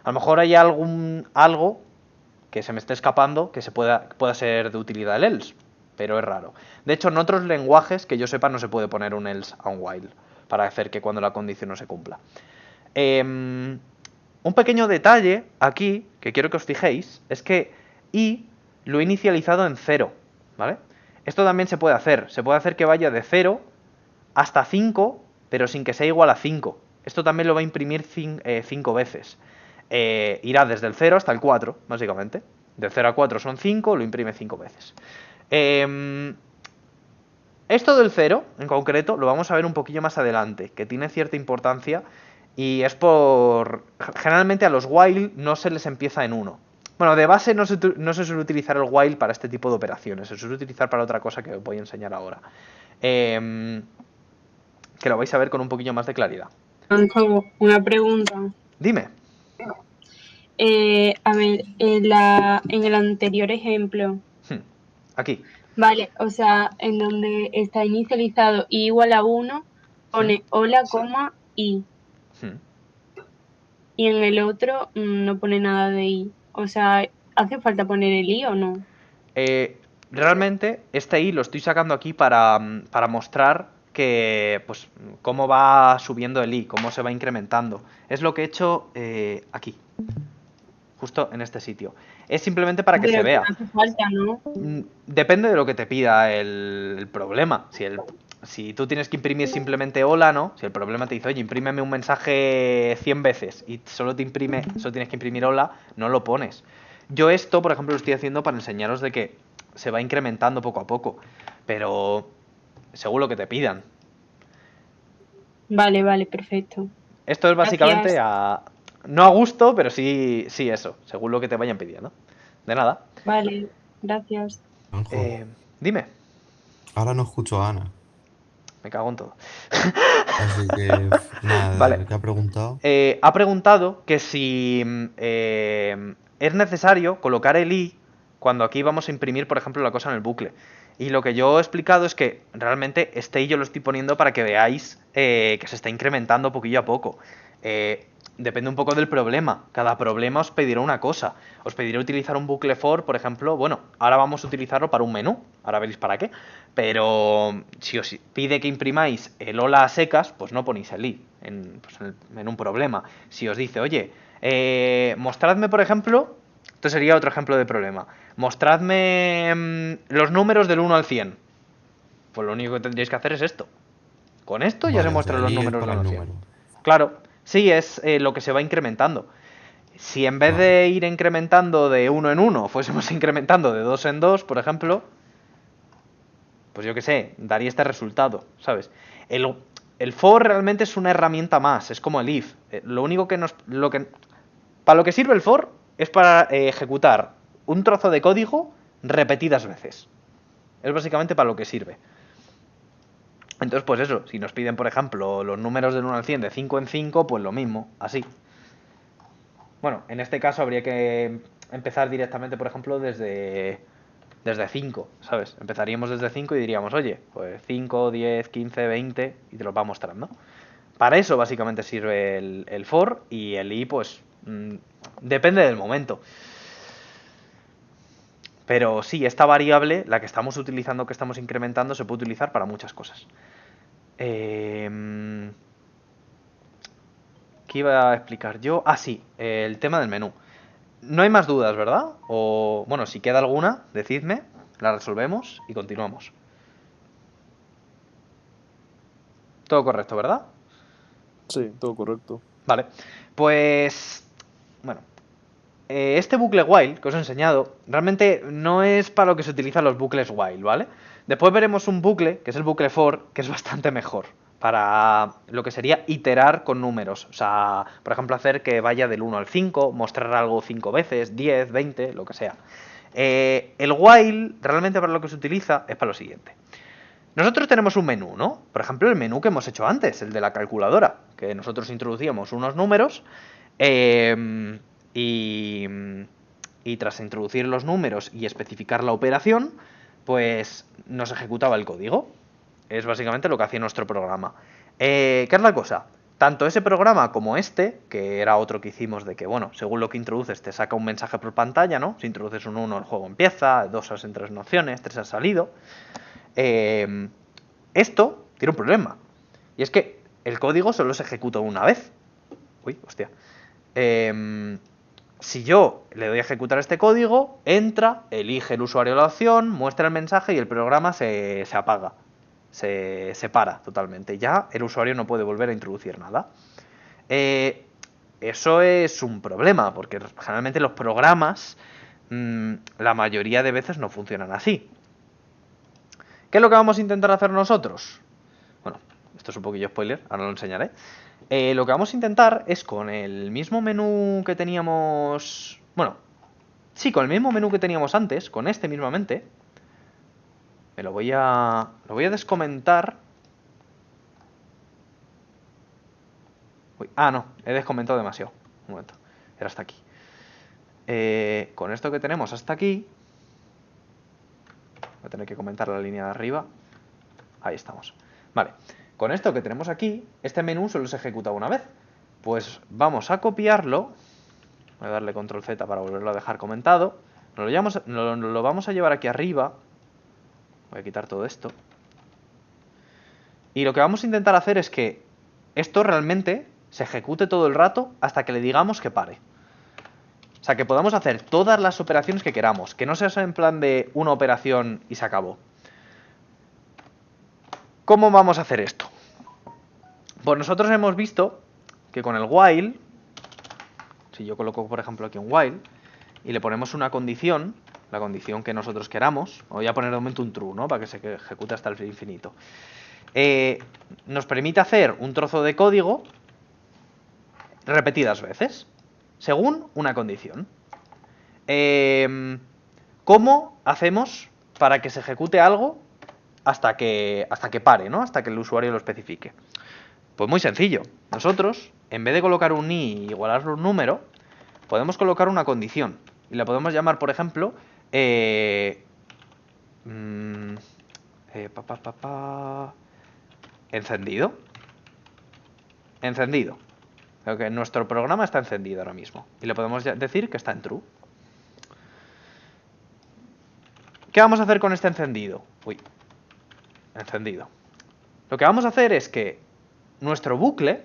A lo mejor hay algo que se me esté escapando que pueda ser de utilidad el else, pero es raro. De hecho, en otros lenguajes que yo sepa no se puede poner un else a un while para hacer que cuando la condición no se cumpla. Un pequeño detalle aquí que quiero que os fijéis es que i lo he inicializado en 0, ¿vale? Esto también se puede hacer que vaya de 0 hasta 5, pero sin que sea igual a 5. Esto también lo va a imprimir 5 veces. Irá desde el 0 hasta el 4, básicamente. Del 0 a 4 son 5, lo imprime 5 veces. Esto del 0, en concreto, lo vamos a ver un poquillo más adelante, que tiene cierta importancia y es generalmente a los while no se les empieza en 1. Bueno, de base no se suele utilizar el while para este tipo de operaciones, se suele utilizar para otra cosa que os voy a enseñar ahora. Que lo vais a ver con un poquillo más de claridad.
Antonio, una pregunta.
Dime.
A ver, en el anterior ejemplo.
Aquí.
Vale, o sea, en donde está inicializado i igual a 1, pone hola, coma, i. Y en el otro no pone nada de i. O sea, ¿hace falta poner el i o no?
Realmente este i lo estoy sacando aquí para mostrar que, pues, cómo va subiendo el i, cómo se va incrementando. Es lo que he hecho aquí, justo en este sitio. Es simplemente para que se vea.
No hace falta, ¿no?
Depende de lo que te pida el problema. Si tú tienes que imprimir simplemente hola, ¿no? Si el problema te dice, oye, imprímeme un mensaje 100 veces y solo tienes que imprimir hola, no lo pones. Yo esto, por ejemplo, lo estoy haciendo para enseñaros de que se va incrementando poco a poco, pero según lo que te pidan.
Vale, perfecto.
Esto es básicamente no a gusto, pero sí eso, según lo que te vayan pidiendo. De nada.
Vale, gracias.
Dime.
Ahora no escucho a Ana.
Me cago en todo.
Así que, nada,
vale.
¿qué ha preguntado?
Ha preguntado que si es necesario colocar el i cuando aquí vamos a imprimir, por ejemplo, la cosa en el bucle. Y lo que yo he explicado es que realmente este i yo lo estoy poniendo para que veáis que se está incrementando poquillo a poco. Depende un poco del problema. Cada problema os pedirá una cosa. Os pediré utilizar un bucle for, por ejemplo. Bueno, ahora vamos a utilizarlo para un menú. Ahora veréis para qué. Pero si os pide que imprimáis el hola a secas, pues no ponéis el i en un problema. Si os dice, oye, mostradme, por ejemplo, esto sería otro ejemplo de problema. Mostradme los números del 1 al 100. Pues lo único que tendríais que hacer es esto. Con esto ya se muestran los números del 1 al 100. Claro, sí, es lo que se va incrementando. Si en vez de ir incrementando de 1 en 1, fuésemos incrementando de 2 en 2, por ejemplo, pues yo qué sé, daría este resultado, ¿sabes? El for realmente es una herramienta más, es como el if. Lo único que para lo que sirve el for es para ejecutar un trozo de código repetidas veces. Es básicamente para lo que sirve. Entonces, pues eso, si nos piden, por ejemplo, los números del 1 al 100 de 5 en 5, pues lo mismo, así. Bueno, en este caso habría que empezar directamente, por ejemplo, desde 5, ¿sabes? Empezaríamos desde 5 y diríamos, oye, pues 5, 10, 15, 20 y te los va mostrando. Para eso básicamente sirve el for y el i, pues depende del momento. Pero sí, esta variable, la que estamos utilizando, que estamos incrementando, se puede utilizar para muchas cosas. ¿Qué iba a explicar yo? Ah, sí, el tema del menú. No hay más dudas, ¿verdad? O, bueno, si queda alguna, decidme, la resolvemos y continuamos. Todo correcto, ¿verdad?
Sí, todo correcto.
Vale, pues, bueno, este bucle while que os he enseñado realmente no es para lo que se utilizan los bucles while, ¿vale? Después veremos un bucle, que es el bucle for, que es bastante mejor para lo que sería iterar con números. O sea, por ejemplo, hacer que vaya del 1 al 5, mostrar algo 5 veces, 10, 20, lo que sea. El while realmente para lo que se utiliza es para lo siguiente. Nosotros tenemos un menú, ¿no? Por ejemplo, el menú que hemos hecho antes, el de la calculadora, que nosotros introducíamos unos números y tras introducir los números y especificar la operación, pues nos ejecutaba el código. Es básicamente lo que hacía nuestro programa. ¿Qué es la cosa? Tanto ese programa como este, que era otro que hicimos de que, bueno, según lo que introduces te saca un mensaje por pantalla, ¿no? Si introduces un 1 el juego empieza, 2 has en 3 opciones, 3 has salido. Esto tiene un problema. Y es que el código solo se ejecuta una vez. Uy, hostia. Si yo le doy a ejecutar este código, entra, elige el usuario la opción, muestra el mensaje y el programa se apaga. Se para totalmente. Ya el usuario no puede volver a introducir nada. Eso es un problema, porque generalmente los programas, la mayoría de veces no funcionan así. ¿Qué es lo que vamos a intentar hacer nosotros? Bueno, esto es un poquillo spoiler, ahora lo enseñaré. Lo que vamos a intentar es con el mismo menú que teníamos... Bueno, sí, con el mismo menú que teníamos antes, con este mismamente. Lo voy a descomentar. Uy, no, he descomentado demasiado. Un momento, era hasta aquí. Con esto que tenemos hasta aquí... Voy a tener que comentar la línea de arriba. Ahí estamos. Vale, con esto que tenemos aquí, este menú solo se ejecuta una vez. Pues vamos a copiarlo. Voy a darle control Z para volverlo a dejar comentado. Nos lo vamos a llevar aquí arriba. Voy a quitar todo esto. Y lo que vamos a intentar hacer es que esto realmente se ejecute todo el rato hasta que le digamos que pare. O sea, que podamos hacer todas las operaciones que queramos. Que no sea en plan de una operación y se acabó. ¿Cómo vamos a hacer esto? Pues nosotros hemos visto que con el while, si yo coloco por ejemplo aquí un while, y le ponemos una condición, la condición que nosotros queramos, voy a poner de momento un true, ¿no? Para que se ejecute hasta el infinito. Nos permite hacer un trozo de código repetidas veces, según una condición. ¿Cómo hacemos para que se ejecute algo hasta que pare, ¿no? Hasta que el usuario lo especifique? Pues muy sencillo. Nosotros, en vez de colocar un i y igualarlo a un número, podemos colocar una condición. Y la podemos llamar, por ejemplo, encendido. Encendido. Creo que nuestro programa está encendido ahora mismo. Y le podemos decir que está en true. ¿Qué vamos a hacer con este encendido? Uy, encendido. Lo que vamos a hacer es que nuestro bucle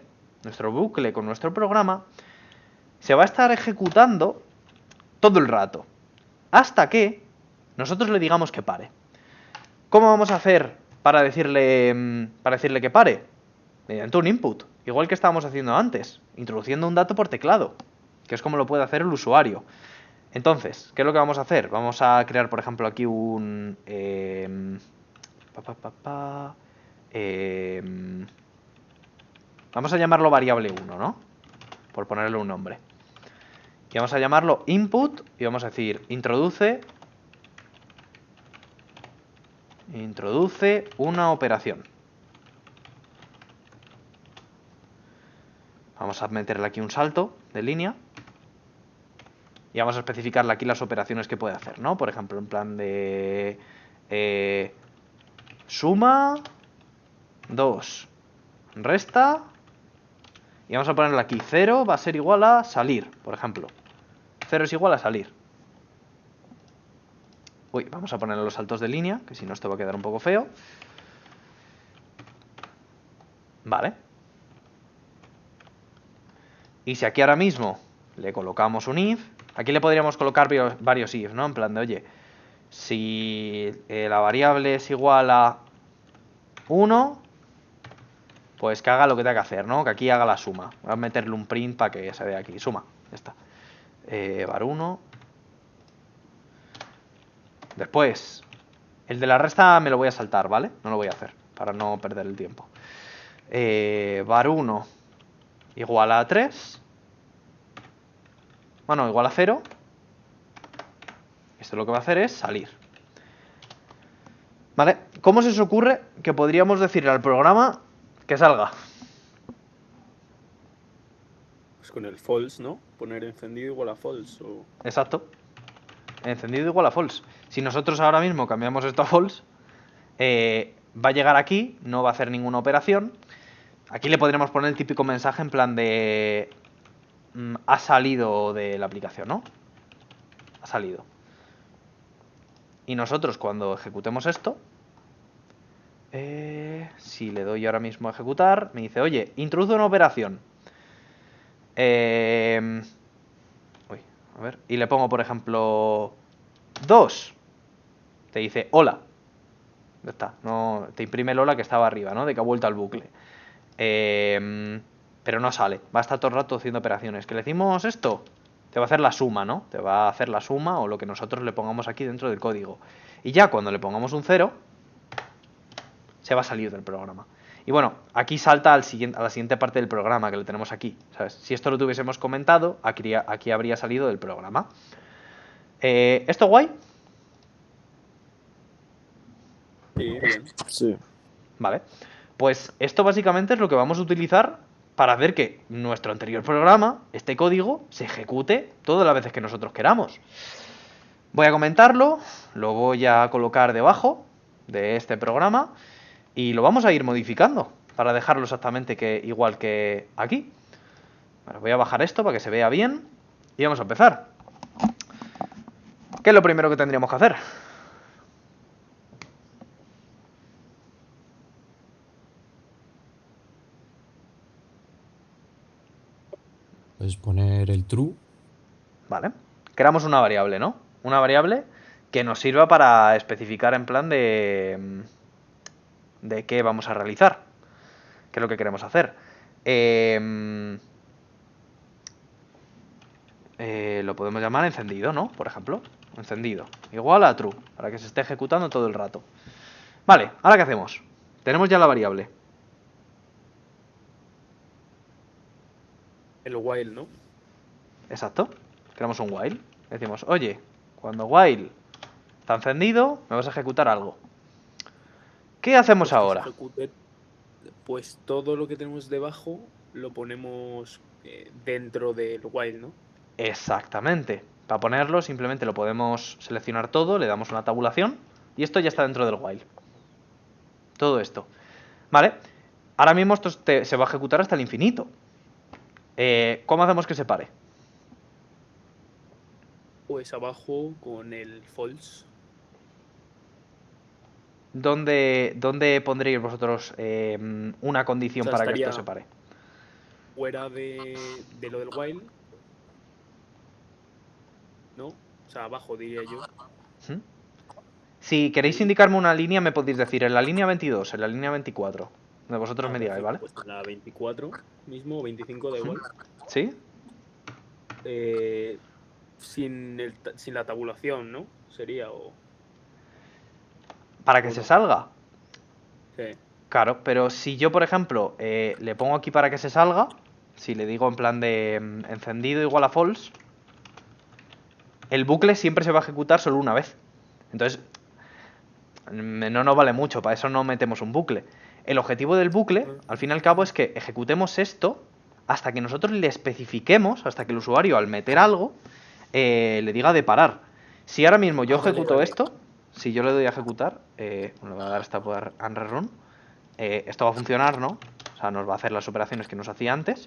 con nuestro programa se va a estar ejecutando todo el rato hasta que nosotros le digamos que pare. ¿Cómo vamos a hacer para decirle que pare? Mediante un input, igual que estábamos haciendo antes, introduciendo un dato por teclado. que es como lo puede hacer el usuario. Entonces, ¿qué es lo que vamos a hacer? Vamos a crear, por ejemplo, aquí un... vamos a llamarlo variable 1, ¿no? Por ponerle un nombre. Y vamos a llamarlo input y vamos a decir introduce una operación. Vamos a meterle aquí un salto de línea. Y vamos a especificarle aquí las operaciones que puede hacer, ¿no? Por ejemplo, en plan de... suma 2, resta, y vamos a ponerle aquí 0 va a ser igual a salir, por ejemplo. 0 es igual a salir. Uy, vamos a ponerle los saltos de línea, que si no esto va a quedar un poco feo. Vale. Y si aquí ahora mismo le colocamos un if, aquí le podríamos colocar varios if, ¿no? En plan de, oye, si la variable es igual a 1, pues que haga lo que tenga que hacer, ¿no? Que aquí haga la suma. Voy a meterle un print para que se vea aquí. Suma, ya está. Var1. Después, el de la resta me lo voy a saltar, ¿vale? No lo voy a hacer, para no perder el tiempo. Var1 igual a 3. Bueno, igual a 0. Esto lo que va a hacer es salir. ¿Vale? ¿Cómo se os ocurre que podríamos decirle al programa que salga?
Pues con el false, ¿no? Poner encendido igual a false. O...
Exacto. Encendido igual a false. Si nosotros ahora mismo cambiamos esto a false, va a llegar aquí, no va a hacer ninguna operación. Aquí le podríamos poner el típico mensaje en plan de... ha salido de la aplicación, ¿no? Ha salido. Y nosotros cuando ejecutemos esto, si le doy ahora mismo a ejecutar, me dice, oye, introduce una operación. Uy, a ver. Y le pongo, por ejemplo, 2. Te dice, hola. Ya está. No, te imprime el hola que estaba arriba, ¿no? De que ha vuelto al bucle. Pero no sale. Va a estar todo el rato haciendo operaciones. ¿Que le decimos esto? Te va a hacer la suma, ¿no? Te va a hacer la suma o lo que nosotros le pongamos aquí dentro del código. Y ya cuando le pongamos un 0, se va a salir del programa. Y bueno, aquí salta a la siguiente parte del programa que lo tenemos aquí, ¿sabes? Si esto lo tuviésemos comentado, aquí habría salido del programa. ¿Esto guay?
Sí, bien.
Sí.
Vale. Pues esto básicamente es lo que vamos a utilizar para hacer que nuestro anterior programa, este código, se ejecute todas las veces que nosotros queramos. Voy a comentarlo, lo voy a colocar debajo de este programa y lo vamos a ir modificando para dejarlo exactamente igual que aquí. Bueno, voy a bajar esto para que se vea bien y vamos a empezar. ¿Qué es lo primero que tendríamos que hacer?
Puedes poner el true.
Vale. Creamos una variable, ¿no? Una variable que nos sirva para especificar en plan de qué vamos a realizar. ¿Qué es lo que queremos hacer? Lo podemos llamar encendido, ¿no? Por ejemplo, encendido. Igual a true, para que se esté ejecutando todo el rato. Vale, ¿ahora qué hacemos? Tenemos ya la variable.
El while, ¿no?
Exacto. Creamos un while. Decimos, oye, cuando while está encendido, me vas a ejecutar algo. ¿Qué hacemos
Pues que
ahora?
se ejecute, pues todo lo que tenemos debajo lo ponemos dentro del while, ¿no?
Exactamente. Para ponerlo, simplemente lo podemos seleccionar todo, le damos una tabulación y esto ya está dentro del while. Todo esto. ¿Vale? Ahora mismo esto se va a ejecutar hasta el infinito. ¿Cómo hacemos que se pare?
Pues abajo con el false.
¿Dónde pondréis vosotros una condición
O sea,
para que esto
estaría-
se pare?
Fuera de lo del while, ¿no? O sea, abajo diría yo.
¿Mm? Si queréis indicarme una línea, me podéis decir en la línea 22, en la línea 24. Donde vosotros me digáis, ¿vale?
Pues en la 24 mismo, o 25, da igual.
¿Sí?
sin la tabulación, ¿no? Sería o...
Para que
¿O
se
no?
salga.
Sí.
Claro, pero si yo, por ejemplo, le pongo aquí para que se salga, si le digo en plan de encendido igual a false, el bucle siempre se va a ejecutar solo una vez. Entonces, no nos vale mucho, para eso no metemos un bucle. El objetivo del bucle, al fin y al cabo, es que ejecutemos esto hasta que nosotros le especifiquemos, hasta que el usuario al meter algo, le diga de parar. Si ahora mismo yo ejecuto
vale.
esto, si yo le doy a ejecutar, le voy a dar esta por unrun, esto va a funcionar, ¿no? O sea, nos va a hacer las operaciones que nos hacía antes,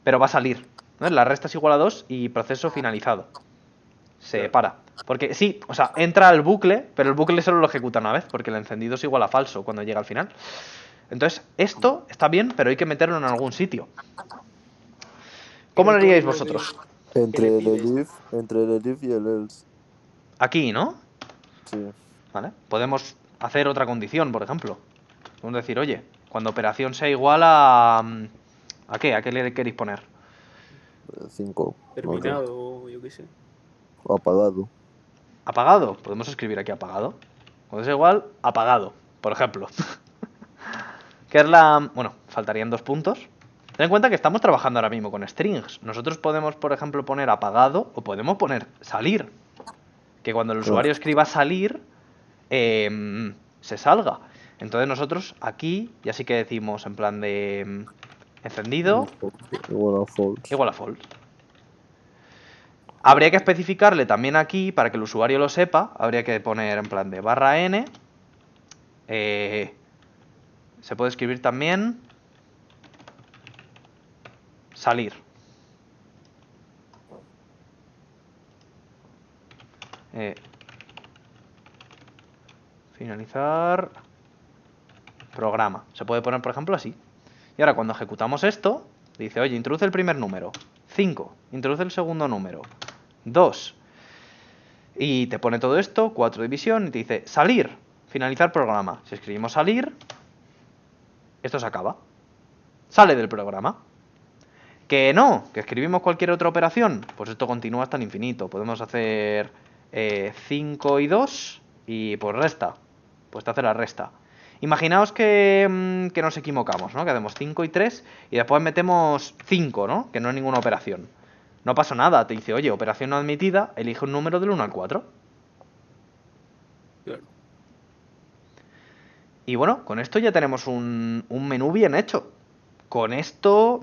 pero va a salir, ¿no? La resta es igual a 2 y proceso finalizado. Se
Claro.
para. Porque sí, o sea, entra al bucle, pero el bucle solo lo ejecuta una vez, porque el encendido es igual a falso cuando llega al final. Entonces, esto está bien, pero hay que meterlo en algún sitio. ¿Cómo
En
lo
el
haríais
código
vosotros?
que
Entre
le
el
pides.
elif y el else.
Aquí, ¿no?
Sí.
¿Vale? Podemos hacer otra condición, por ejemplo. Podemos decir, oye, cuando operación sea igual a... ¿A qué? ¿A qué le queréis poner?
5. No sé.
Terminado, yo qué sé.
O apagado.
¿Apagado? Podemos escribir aquí apagado. Cuando sea igual, apagado, por ejemplo. Que es la... Bueno, faltarían 2 puntos. Ten en cuenta que estamos trabajando ahora mismo con strings. Nosotros podemos, por ejemplo, poner apagado o podemos poner salir. Que cuando el
Claro.
usuario escriba salir, se salga. Entonces nosotros aquí ya sí que decimos en plan de encendido
Igual a false.
igual a false. Habría que especificarle también aquí, para que el usuario lo sepa, habría que poner en plan de /n. Se puede escribir también salir. Finalizar programa. Se puede poner, por ejemplo, así. Y ahora cuando ejecutamos esto, dice, oye, introduce el primer número. 5. Introduce el segundo número. 2. Y te pone todo esto, 4 división, y te dice, salir. Finalizar programa. Si escribimos salir, esto se acaba. Sale del programa. Que no, que escribimos cualquier otra operación, pues esto continúa hasta el infinito. Podemos hacer 5 y 2 y pues resta. Pues te hace la resta. Imaginaos que nos equivocamos, ¿no? Que hacemos 5 y 3 y después metemos 5, ¿no? Que no es ninguna operación. No pasa nada, te dice, oye, operación no admitida, elige un número del 1 al 4.
Claro.
Y bueno, con esto ya tenemos un menú bien hecho. Con esto,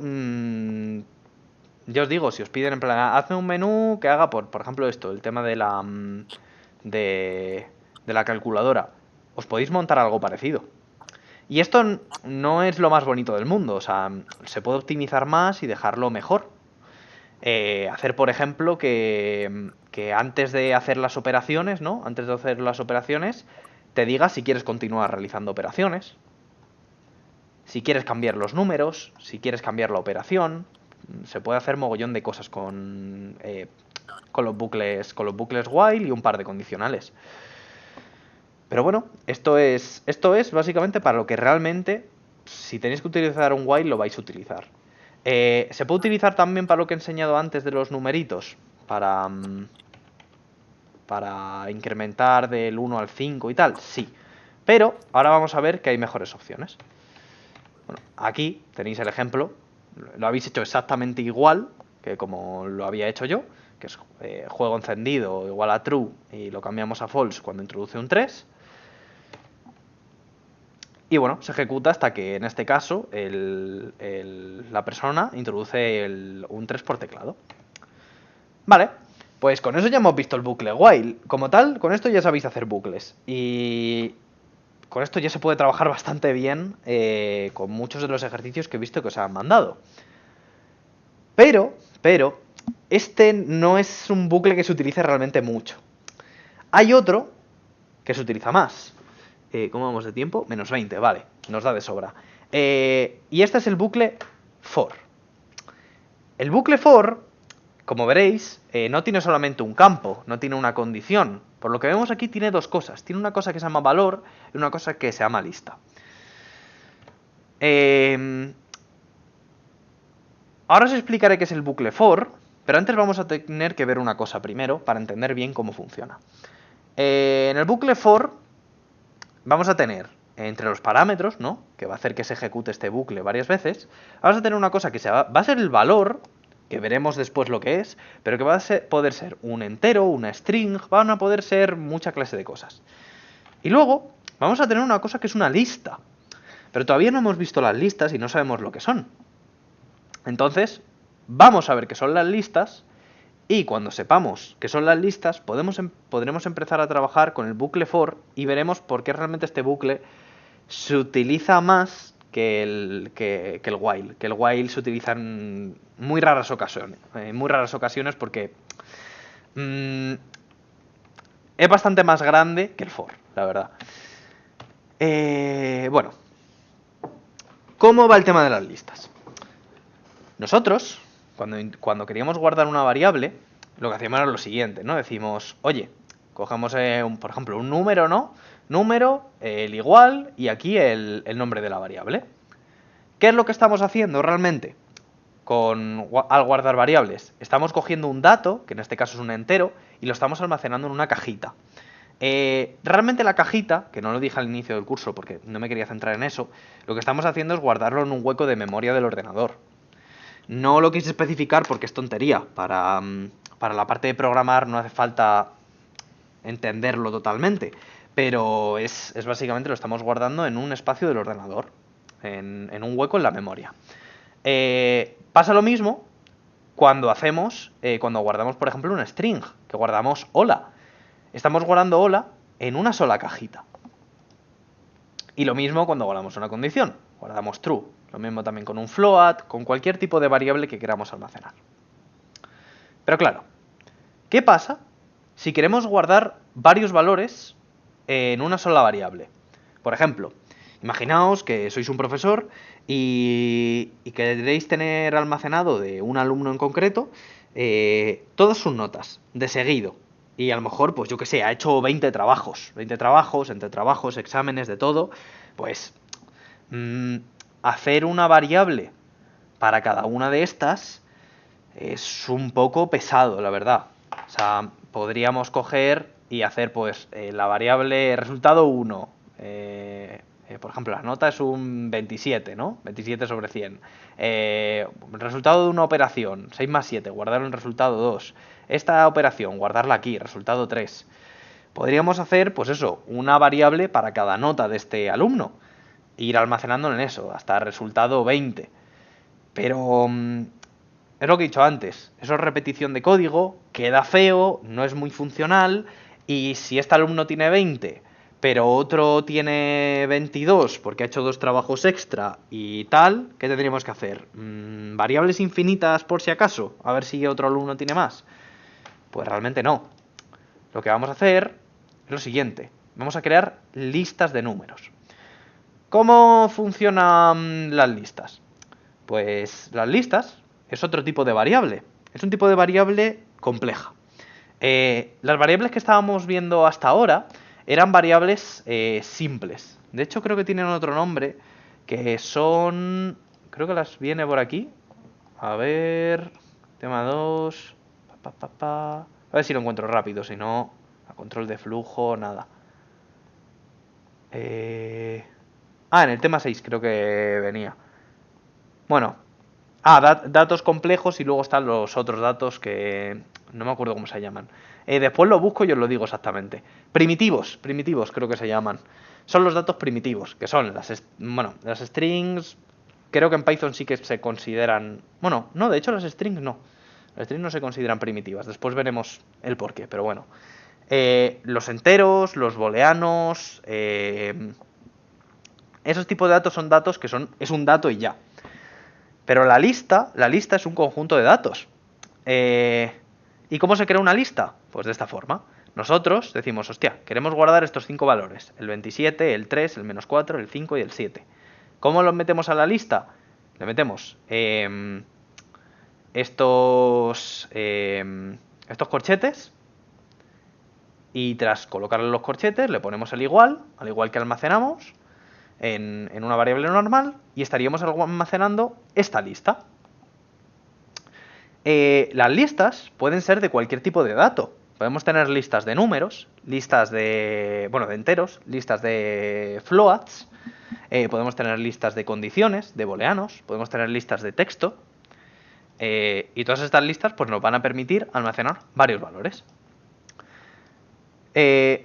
ya os digo, si os piden en plan, hazme un menú que haga, por ejemplo, esto, el tema de la de la calculadora, os podéis montar algo parecido. Y esto no es lo más bonito del mundo, o sea, se puede optimizar más y dejarlo mejor. Hacer, por ejemplo, que antes de hacer las operaciones, ¿no? Antes de hacer las operaciones, te diga si quieres continuar realizando operaciones, si quieres cambiar los números, si quieres cambiar la operación. Se puede hacer mogollón de cosas con los bucles while y un par de condicionales. Pero bueno, esto es básicamente para lo que realmente, si tenéis que utilizar un while, lo vais a utilizar. Se puede utilizar también para lo que he enseñado antes de los numeritos, para incrementar del 1 al 5 y tal, sí. Pero ahora vamos a ver que hay mejores opciones. Bueno, aquí tenéis el ejemplo. Lo habéis hecho exactamente igual que como lo había hecho yo, que es juego encendido igual a true y lo cambiamos a false cuando introduce un 3. Y bueno, se ejecuta hasta que en este caso la persona introduce un 3 por teclado. Vale, pues con eso ya hemos visto el bucle while. Como tal, con esto ya sabéis hacer bucles. Y con esto ya se puede trabajar bastante bien con muchos de los ejercicios que he visto que os han mandado. Pero, este no es un bucle que se utilice realmente mucho. Hay otro que se utiliza más. ¿Cómo vamos de tiempo? Menos 20, vale, nos da de sobra. Y este es el bucle for. El bucle for, como veréis, no tiene solamente un campo, no tiene una condición. Por lo que vemos aquí tiene dos cosas. Tiene una cosa que se llama valor y una cosa que se llama lista. Ahora os explicaré qué es el bucle for, Pero antes vamos a tener que ver una cosa primero para entender bien cómo funciona. En el bucle for vamos a tener entre los parámetros, ¿no?, que va a hacer que se ejecute este bucle varias veces, vamos a tener una cosa que va a ser el valor, que veremos después lo que es, pero que va a poder ser un entero, una string, van a poder ser mucha clase de cosas. Y luego vamos a tener una cosa que es una lista, pero todavía no hemos visto las listas y no sabemos lo que son. Entonces, vamos a ver qué son las listas y cuando sepamos qué son las listas podremos empezar a trabajar con el bucle for y veremos por qué realmente este bucle se utiliza más que el while. Que el while se utiliza en muy raras ocasiones, porque es bastante más grande que el for, la verdad. Bueno, ¿cómo va el tema de las listas? Nosotros, cuando queríamos guardar una variable, lo que hacíamos era lo siguiente, ¿no? Decimos, oye, cogemos, por ejemplo, un número, ¿no? Número, el igual y aquí el nombre de la variable. ¿Qué es lo que estamos haciendo realmente al guardar variables? Estamos cogiendo un dato, que en este caso es un entero, y lo estamos almacenando en una cajita. Realmente la cajita, que no lo dije al inicio del curso porque no me quería centrar en eso, lo que estamos haciendo es guardarlo en un hueco de memoria del ordenador. No lo quise especificar porque es tontería. Para la parte de programar no hace falta entenderlo totalmente, pero es básicamente lo estamos guardando en un espacio del ordenador, en un hueco en la memoria. Pasa lo mismo cuando guardamos, por ejemplo, una string, que guardamos hola. Estamos guardando hola en una sola cajita. Y lo mismo cuando guardamos una condición, guardamos true. Lo mismo también con un float, con cualquier tipo de variable que queramos almacenar. Pero claro, ¿qué pasa si queremos guardar varios valores en una sola variable? Por ejemplo, imaginaos que sois un profesor y queréis tener almacenado de un alumno en concreto todas sus notas, de seguido. Y a lo mejor, pues yo que sé, ha hecho 20 trabajos, entre trabajos, exámenes, de todo. Pues hacer una variable para cada una de estas es un poco pesado, la verdad. O sea, podríamos coger y hacer pues la variable resultado 1. Por ejemplo, la nota es un 27, ¿no? 27 sobre 100. Resultado de una operación, 6 más 7, guardarlo en resultado 2. Esta operación, guardarla aquí, resultado 3. Podríamos hacer, pues eso, una variable para cada nota de este alumno. E ir almacenando en eso, hasta resultado 20. Pero es lo que he dicho antes, eso es repetición de código, queda feo, no es muy funcional, y si este alumno tiene 20, pero otro tiene 22 porque ha hecho 2 trabajos extra y tal, ¿qué tendríamos que hacer? ¿Variables infinitas por si acaso? A ver si otro alumno tiene más. Pues realmente no. Lo que vamos a hacer es lo siguiente, vamos a crear listas de números. ¿Cómo funcionan las listas? Pues las listas es otro tipo de variable. Es un tipo de variable compleja. Las variables que estábamos viendo hasta ahora eran variables simples. De hecho, creo que tienen otro nombre, que son... Creo que las viene por aquí. A ver... Tema 2... A ver si lo encuentro rápido, si no... A control de flujo, nada. En el tema 6 creo que venía. Bueno, datos complejos y luego están los otros datos que no me acuerdo cómo se llaman. Después lo busco y os lo digo exactamente. Primitivos creo que se llaman. Son los datos primitivos, que son las strings. Creo que en Python sí que se consideran... Bueno, no, de hecho las strings no. Las strings no se consideran primitivas. Después veremos el porqué, pero bueno. Los enteros, los booleanos... esos tipos de datos son datos que es un dato y ya. Pero la lista es un conjunto de datos. ¿Y cómo se crea una lista? Pues de esta forma. Nosotros decimos, hostia, queremos guardar estos 5 valores. El 27, el 3, el menos 4, el 5 y el 7. ¿Cómo los metemos a la lista? Le metemos estos corchetes. Y tras colocarle los corchetes, le ponemos el igual que almacenamos en una variable normal, y estaríamos almacenando esta lista. Las listas pueden ser de cualquier tipo de dato. Podemos tener listas de números, listas de enteros, listas de floats, podemos tener listas de condiciones, de booleanos, podemos tener listas de texto, y todas estas listas pues nos van a permitir almacenar varios valores.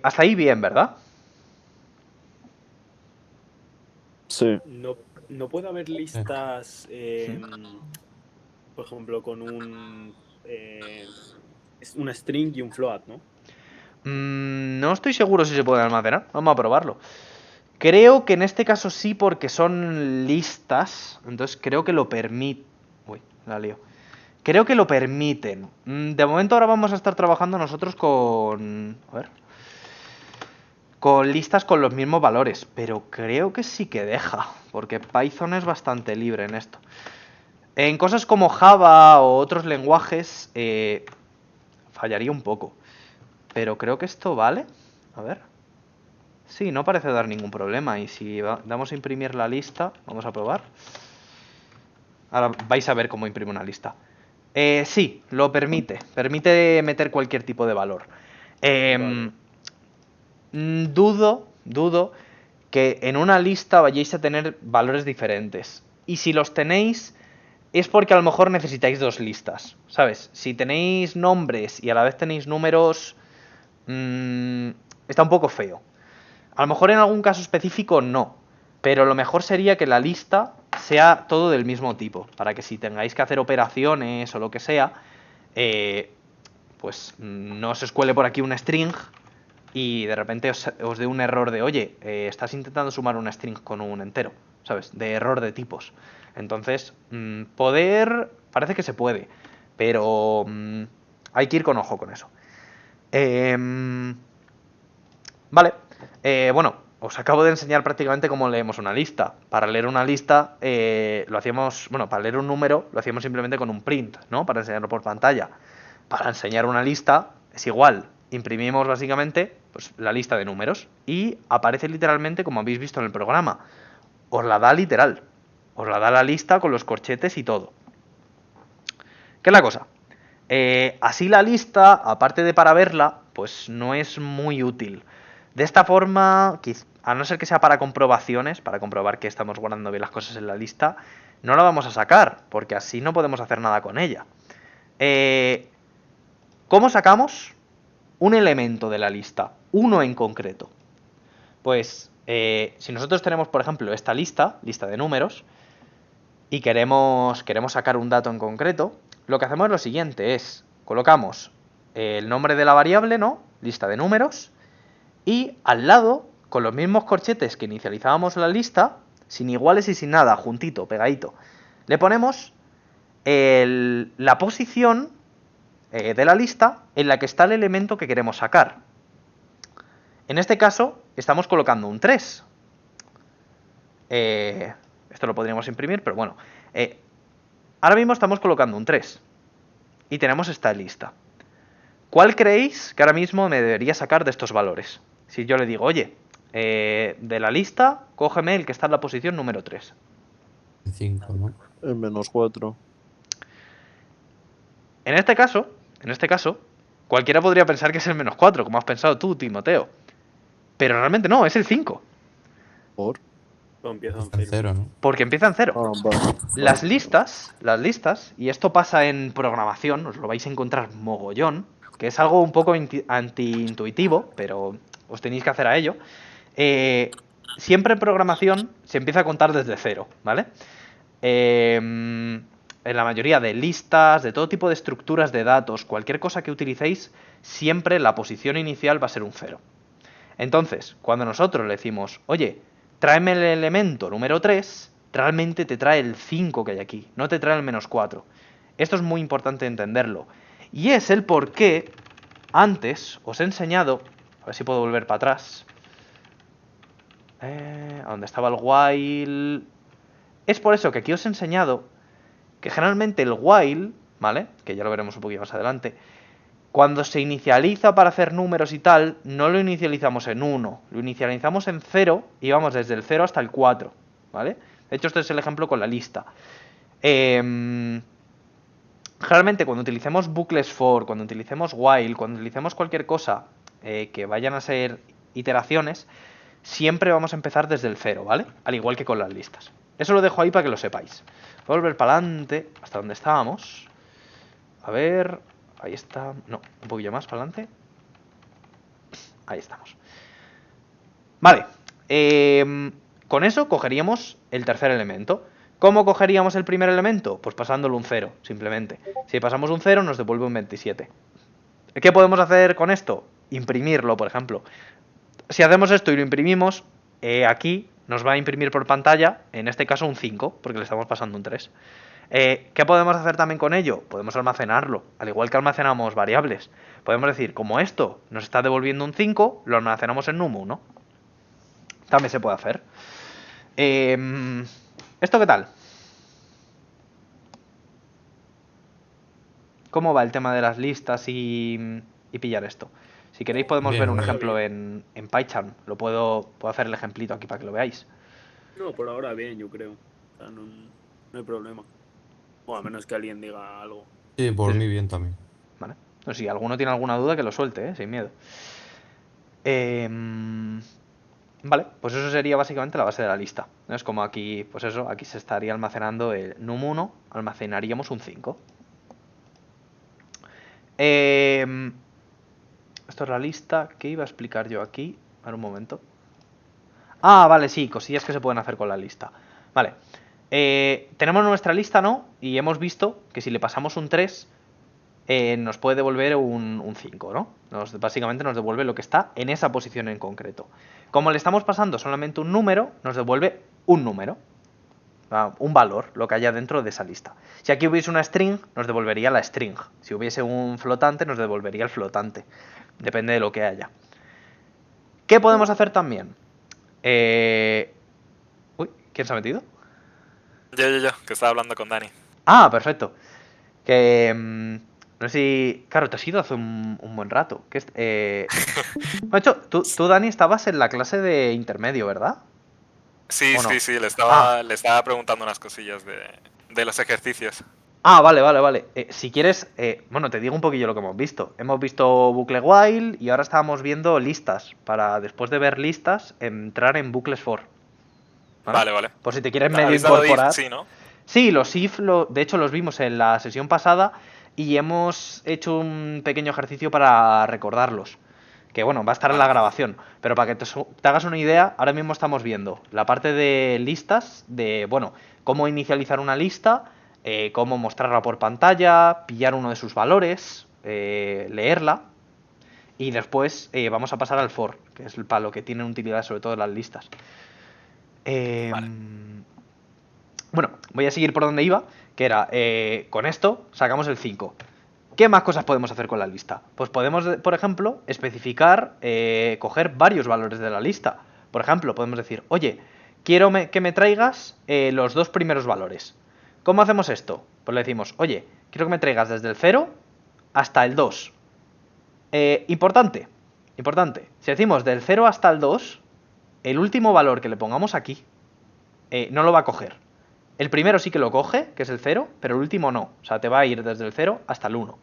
Hasta ahí bien, ¿verdad?
Sí.
No puede haber listas, por ejemplo, con una string y un float, ¿no?
No estoy seguro si se puede almacenar. Vamos a probarlo. Creo que en este caso sí, porque son listas. Entonces creo que lo permite. Uy, la lío. Creo que lo permiten. De momento ahora vamos a estar trabajando nosotros con... A ver. Con listas con los mismos valores. Pero creo que sí que deja. Porque Python es bastante libre en esto. En cosas como Java o otros lenguajes fallaría un poco. Pero creo que esto vale. A ver. Sí, no parece dar ningún problema. Y si damos a imprimir la lista, vamos a probar. Ahora vais a ver cómo imprime una lista. Sí, lo permite. Permite meter cualquier tipo de valor.
Vale.
Dudo que en una lista vayáis a tener valores diferentes. Y si los tenéis, es porque a lo mejor necesitáis dos listas. ¿Sabes? Si tenéis nombres y a la vez tenéis números, está un poco feo. A lo mejor en algún caso específico no, pero lo mejor sería que la lista sea todo del mismo tipo, para que si tengáis que hacer operaciones o lo que sea, pues no se os cuele por aquí una string y de repente os dé un error de, oye, estás intentando sumar una string con un entero, ¿sabes? De error de tipos. Entonces, parece que se puede, pero hay que ir con ojo con eso. Vale. Bueno, os acabo de enseñar prácticamente cómo leemos una lista. Para leer una lista lo hacíamos, para leer un número lo hacíamos simplemente con un print, ¿no? Para enseñarlo por pantalla. Para enseñar una lista es igual. Imprimimos básicamente pues, la lista de números y aparece literalmente como habéis visto en el programa. Os la da literal. Os la da la lista con los corchetes y todo. ¿Qué es la cosa? Así la lista, aparte de para verla, pues no es muy útil. De esta forma, a no ser que sea para comprobaciones, para comprobar que estamos guardando bien las cosas en la lista, no la vamos a sacar, porque así no podemos hacer nada con ella. ¿Cómo sacamos un elemento de la lista? Uno en concreto. Pues si nosotros tenemos, por ejemplo, esta lista de números, y queremos sacar un dato en concreto, lo que hacemos es lo siguiente, colocamos el nombre de la variable, ¿no? Lista de números, y al lado, con los mismos corchetes que inicializábamos la lista, sin iguales y sin nada, juntito, pegadito, le ponemos la posición de la lista en la que está el elemento que queremos sacar. En este caso, estamos colocando un 3. Esto lo podríamos imprimir, pero bueno. Ahora mismo estamos colocando un 3. Y tenemos esta lista. ¿Cuál creéis que ahora mismo me debería sacar de estos valores? Si yo le digo, oye, de la lista, cógeme el que está en la posición número 3.
5, ¿no?
El -4.
En este caso, cualquiera podría pensar que es el -4, como has pensado tú, Timoteo. Pero realmente no, es el 5.
¿Por?
No, empieza en
Está en
0.
0, ¿no?
Porque empieza en 0.
Ah, vale.
Las listas, y esto pasa en programación, os lo vais a encontrar mogollón, que es algo un poco anti-intuitivo, pero os tenéis que hacer a ello. Siempre en programación se empieza a contar desde 0, ¿vale? En la mayoría de listas, de todo tipo de estructuras de datos, cualquier cosa que utilicéis, siempre la posición inicial va a ser un 0. Entonces, cuando nosotros le decimos, oye, tráeme el elemento número 3, realmente te trae el 5 que hay aquí, no te trae el -4. Esto es muy importante entenderlo. Y es el por qué antes os he enseñado, a ver si puedo volver para atrás, a donde estaba el while. Es por eso que aquí os he enseñado que generalmente el while, ¿vale? Que ya lo veremos un poquito más adelante. Cuando se inicializa para hacer números y tal, no lo inicializamos en 1, lo inicializamos en 0 y vamos desde el 0 hasta el 4, ¿vale? De hecho, este es el ejemplo con la lista. Realmente cuando utilicemos bucles for, cuando utilicemos while, cuando utilicemos cualquier cosa que vayan a ser iteraciones, siempre vamos a empezar desde el 0, ¿vale? Al igual que con las listas. Eso lo dejo ahí para que lo sepáis. Voy a volver para adelante, hasta donde estábamos. A ver, ahí está. No, un poquillo más para adelante. Ahí estamos. Vale. Con eso cogeríamos el tercer elemento. ¿Cómo cogeríamos el primer elemento? Pues pasándolo un 0, simplemente. Si pasamos un 0 nos devuelve un 27. ¿Qué podemos hacer con esto? Imprimirlo, por ejemplo. Si hacemos esto y lo imprimimos, aquí nos va a imprimir por pantalla, en este caso un 5, porque le estamos pasando un 3. ¿Qué podemos hacer también con ello? Podemos almacenarlo, al igual que almacenamos variables. Podemos decir, como esto nos está devolviendo un 5, lo almacenamos en num1. También se puede hacer. ¿Esto qué tal? ¿Cómo va el tema de las listas y pillar esto? Si queréis podemos
Bien,
ver un
bien.
ejemplo en PyCharm. Puedo hacer el ejemplito aquí para que lo veáis.
No, por ahora bien, yo creo. O sea, no hay problema. O a menos que alguien diga algo.
Sí, por mí bien también.
Vale. No, si alguno tiene alguna duda que lo suelte, sin miedo. Vale, pues eso sería básicamente la base de la lista. ¿No? Es como aquí, pues eso, aquí se estaría almacenando el num1, almacenaríamos un 5. Esto es la lista. ¿Qué iba a explicar yo aquí? A ver un momento. Ah, vale, sí, cosillas que se pueden hacer con la lista. Vale. Tenemos nuestra lista, ¿no? Y hemos visto que si le pasamos un 3, nos puede devolver un 5, ¿no? Básicamente nos devuelve lo que está en esa posición en concreto. Como le estamos pasando solamente un número, nos devuelve un número. Un valor, lo que haya dentro de esa lista. Si aquí hubiese una string, nos devolvería la string. Si hubiese un flotante, nos devolvería el flotante. Depende de lo que haya. ¿Qué podemos hacer también? Uy, ¿quién se ha metido?
Yo, que estaba hablando con Dani.
Ah, perfecto. Que... no sé si... Claro, te has ido hace un buen rato. De hecho, tú, Dani, estabas en la clase de intermedio, ¿verdad?
Sí,
¿O no?
sí, le estaba preguntando unas cosillas de los ejercicios.
Ah, vale. Si quieres, bueno, te digo un poquillo lo que hemos visto. Hemos visto bucle while y ahora estábamos viendo listas. Para, después de ver listas, entrar en bucles for.
Vale.
Por si te quieres
La
medio
lista de
incorporar.
if, sí, ¿no?
Sí, los if, de hecho, los vimos en la sesión pasada y hemos hecho un pequeño ejercicio para recordarlos. Que bueno, va a estar en la grabación. Pero para que te hagas una idea, ahora mismo estamos viendo la parte de listas, de, bueno, cómo inicializar una lista, cómo mostrarla por pantalla, pillar uno de sus valores, leerla. Y después vamos a pasar al for, que es para lo que tienen utilidad sobre todo las listas. Bueno, voy a seguir por donde iba, que era, con esto sacamos el 5. ¿Qué más cosas podemos hacer con la lista? Pues podemos, por ejemplo, especificar, coger varios valores de la lista. Por ejemplo, podemos decir, oye, quiero que me traigas los dos primeros valores. ¿Cómo hacemos esto? Pues le decimos, oye, quiero que me traigas desde el 0 hasta el 2. Importante. Si decimos del 0 hasta el 2, el último valor que le pongamos aquí no lo va a coger. El primero sí que lo coge, que es el 0, pero el último no. O sea, te va a ir desde el 0 hasta el 1.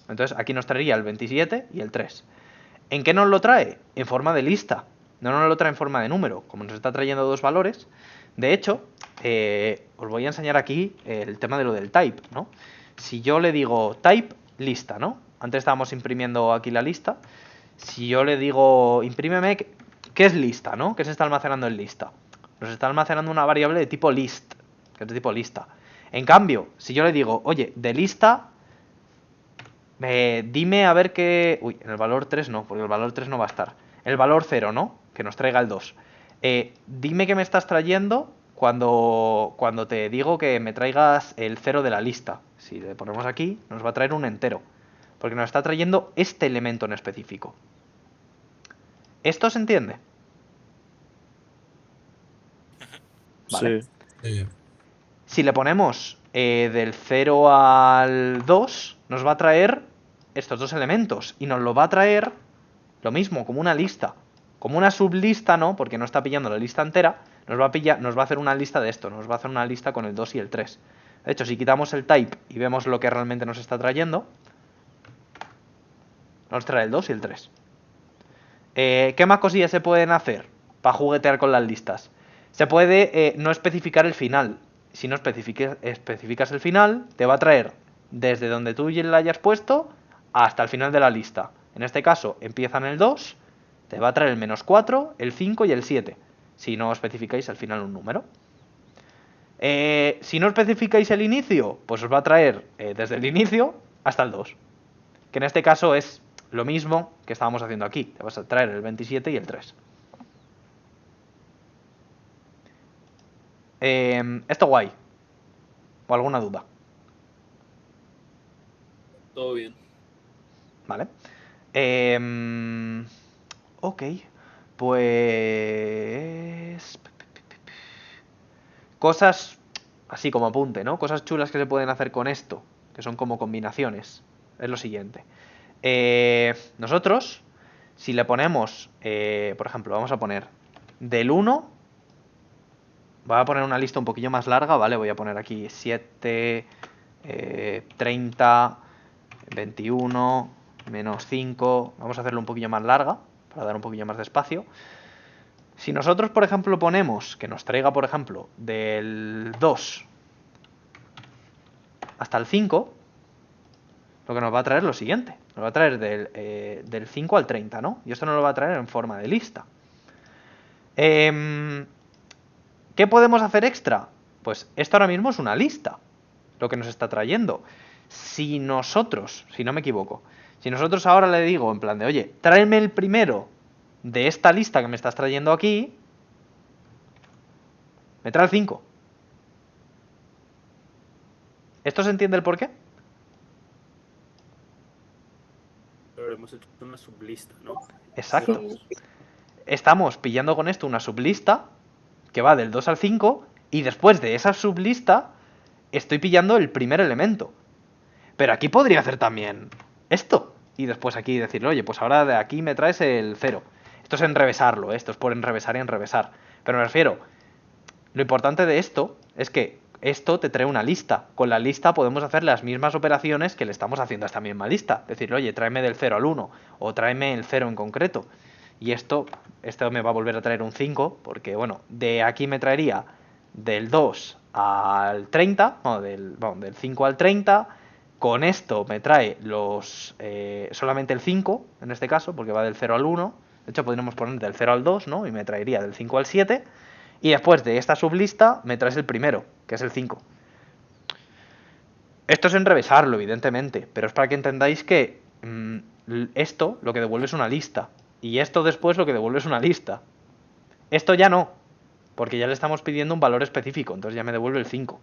Entonces aquí nos traería el 27 y el 3. ¿En qué nos lo trae? En forma de lista. No nos lo trae en forma de número, como nos está trayendo dos valores. De hecho, os voy a enseñar aquí el tema de lo del type, ¿no? Si yo le digo type lista, ¿no? Antes estábamos imprimiendo aquí la lista. Si yo le digo imprímeme, ¿qué es lista, no? ¿Qué se está almacenando en lista? Nos está almacenando una variable de tipo list, que es de tipo lista. En cambio, si yo le digo, oye, de lista, dime a ver qué... Uy, en el valor 3 no, porque el valor 3 no va a estar. El valor 0, ¿no? Que nos traiga el 2. Dime qué me estás trayendo cuando te digo que me traigas el 0 de la lista. Si le ponemos aquí, nos va a traer un entero. Porque nos está trayendo este elemento en específico. ¿Esto se entiende? Vale.
Sí.
Si le ponemos del 0 al 2, nos va a traer estos dos elementos. Y nos lo va a traer lo mismo, como una lista. Como una sublista, ¿no? Porque no está pillando la lista entera. Nos va a hacer una lista de esto. Nos va a hacer una lista con el 2 y el 3. De hecho, si quitamos el type y vemos lo que realmente nos está trayendo, nos trae el 2 y el 3. ¿Qué más cosillas se pueden hacer para juguetear con las listas? Se puede no especificar el final. Si no especificas el final, te va a traer desde donde tú la hayas puesto hasta el final de la lista. En este caso, empieza en el 2, te va a traer el -4, el 5 y el 7, si no especificáis al final un número. Si no especificáis el inicio, pues os va a traer desde el inicio hasta el 2, que en este caso es lo mismo que estábamos haciendo aquí. Te vas a traer el 27 y el 3. ¿Esto guay? ¿O alguna duda?
Todo bien.
Vale. Ok. Pues... Cosas así como apunte, ¿no? Cosas chulas que se pueden hacer con esto, que son como combinaciones. Es lo siguiente. Nosotros, si le ponemos, por ejemplo, vamos a poner del 1, voy a poner una lista un poquillo más larga, ¿vale? Voy a poner aquí 7, 30, 21, -5, vamos a hacerlo un poquillo más larga, para dar un poquillo más de espacio. Si nosotros, por ejemplo, ponemos que nos traiga, por ejemplo, del 2 hasta el 5, lo que nos va a traer es lo siguiente. Nos va a traer del 5 al 30, ¿no? Y esto nos lo va a traer en forma de lista. ¿Qué podemos hacer extra? Pues esto ahora mismo es una lista, lo que nos está trayendo. Si nosotros, si no me equivoco, si nosotros ahora le digo en plan de, oye, tráeme el primero de esta lista que me estás trayendo aquí, me trae el 5. ¿Esto se entiende el por qué?
Pero hemos hecho una sublista, ¿no?
Exacto.
Sí.
Estamos pillando con esto una sublista que va del 2 al 5 y después de esa sublista estoy pillando el primer elemento. Pero aquí podría hacer también esto y después aquí decirle, oye, pues ahora de aquí me traes el 0. Esto es enrevesarlo, esto es por enrevesar y enrevesar. Pero me refiero, lo importante de esto es que esto te trae una lista. Con la lista podemos hacer las mismas operaciones que le estamos haciendo a esta misma lista. Decirle, oye, tráeme del 0 al 1 o tráeme el 0 en concreto. Y esto me va a volver a traer un 5 porque, bueno, de aquí me traería del 2 al 30, no, del 5 al 30. Con esto me trae solamente el 5, en este caso, porque va del 0 al 1. De hecho, podríamos poner del 0 al 2, ¿no? Y me traería del 5 al 7. Y después de esta sublista me traes el primero, que es el 5. Esto es enrevesarlo, evidentemente, pero es para que entendáis que esto lo que devuelve es una lista. Y esto después lo que devuelve es una lista. Esto ya no, porque ya le estamos pidiendo un valor específico, entonces ya me devuelve el 5.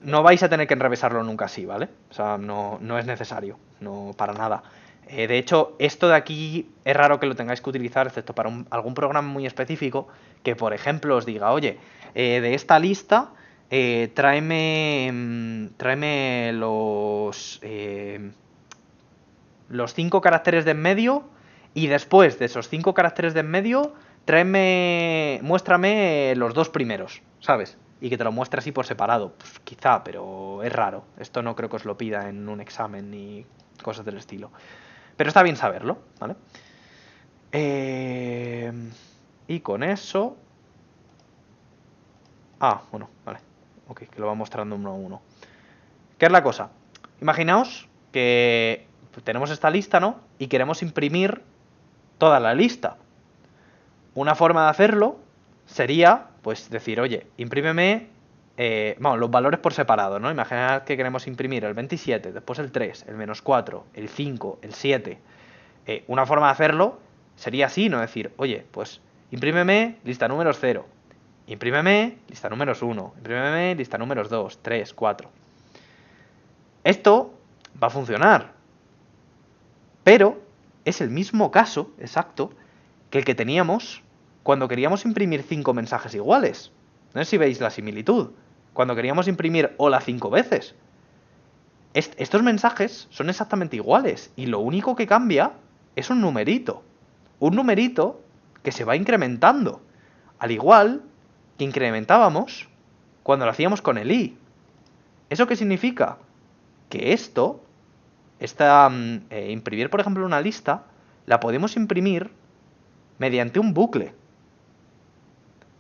No vais a tener que enrevesarlo nunca así, ¿vale? O sea, no es necesario, no para nada. De hecho, esto de aquí es raro que lo tengáis que utilizar, excepto para algún programa muy específico, que por ejemplo os diga, oye, de esta lista, tráeme los 5 caracteres de en medio, y después de esos 5 caracteres de en medio, muéstrame los 2 primeros, ¿sabes? Y que te lo muestre así por separado. Pues quizá, pero es raro. Esto no creo que os lo pida en un examen ni cosas del estilo. Pero está bien saberlo, ¿vale? Y con eso... bueno, vale. Ok, que lo va mostrando uno a uno. ¿Qué es la cosa? Imaginaos que tenemos esta lista, ¿no? Y queremos imprimir toda la lista. Una forma de hacerlo sería, pues, decir, oye, imprímeme los valores por separado, ¿no? Imaginad que queremos imprimir el 27, después el 3, el -4, el 5, el 7. Una forma de hacerlo sería así, ¿no? Decir, oye, pues, imprímeme lista números 0, imprímeme lista números 1, imprímeme lista números 2, 3, 4. Esto va a funcionar, pero es el mismo caso exacto que el que teníamos cuando queríamos imprimir 5 mensajes iguales. No sé si veis la similitud. Cuando queríamos imprimir hola 5 veces. Estos mensajes son exactamente iguales y lo único que cambia es un numerito. Un numerito que se va incrementando. Al igual que incrementábamos cuando lo hacíamos con el i. ¿Eso qué significa? Que imprimir, por ejemplo, una lista, la podemos imprimir mediante un bucle.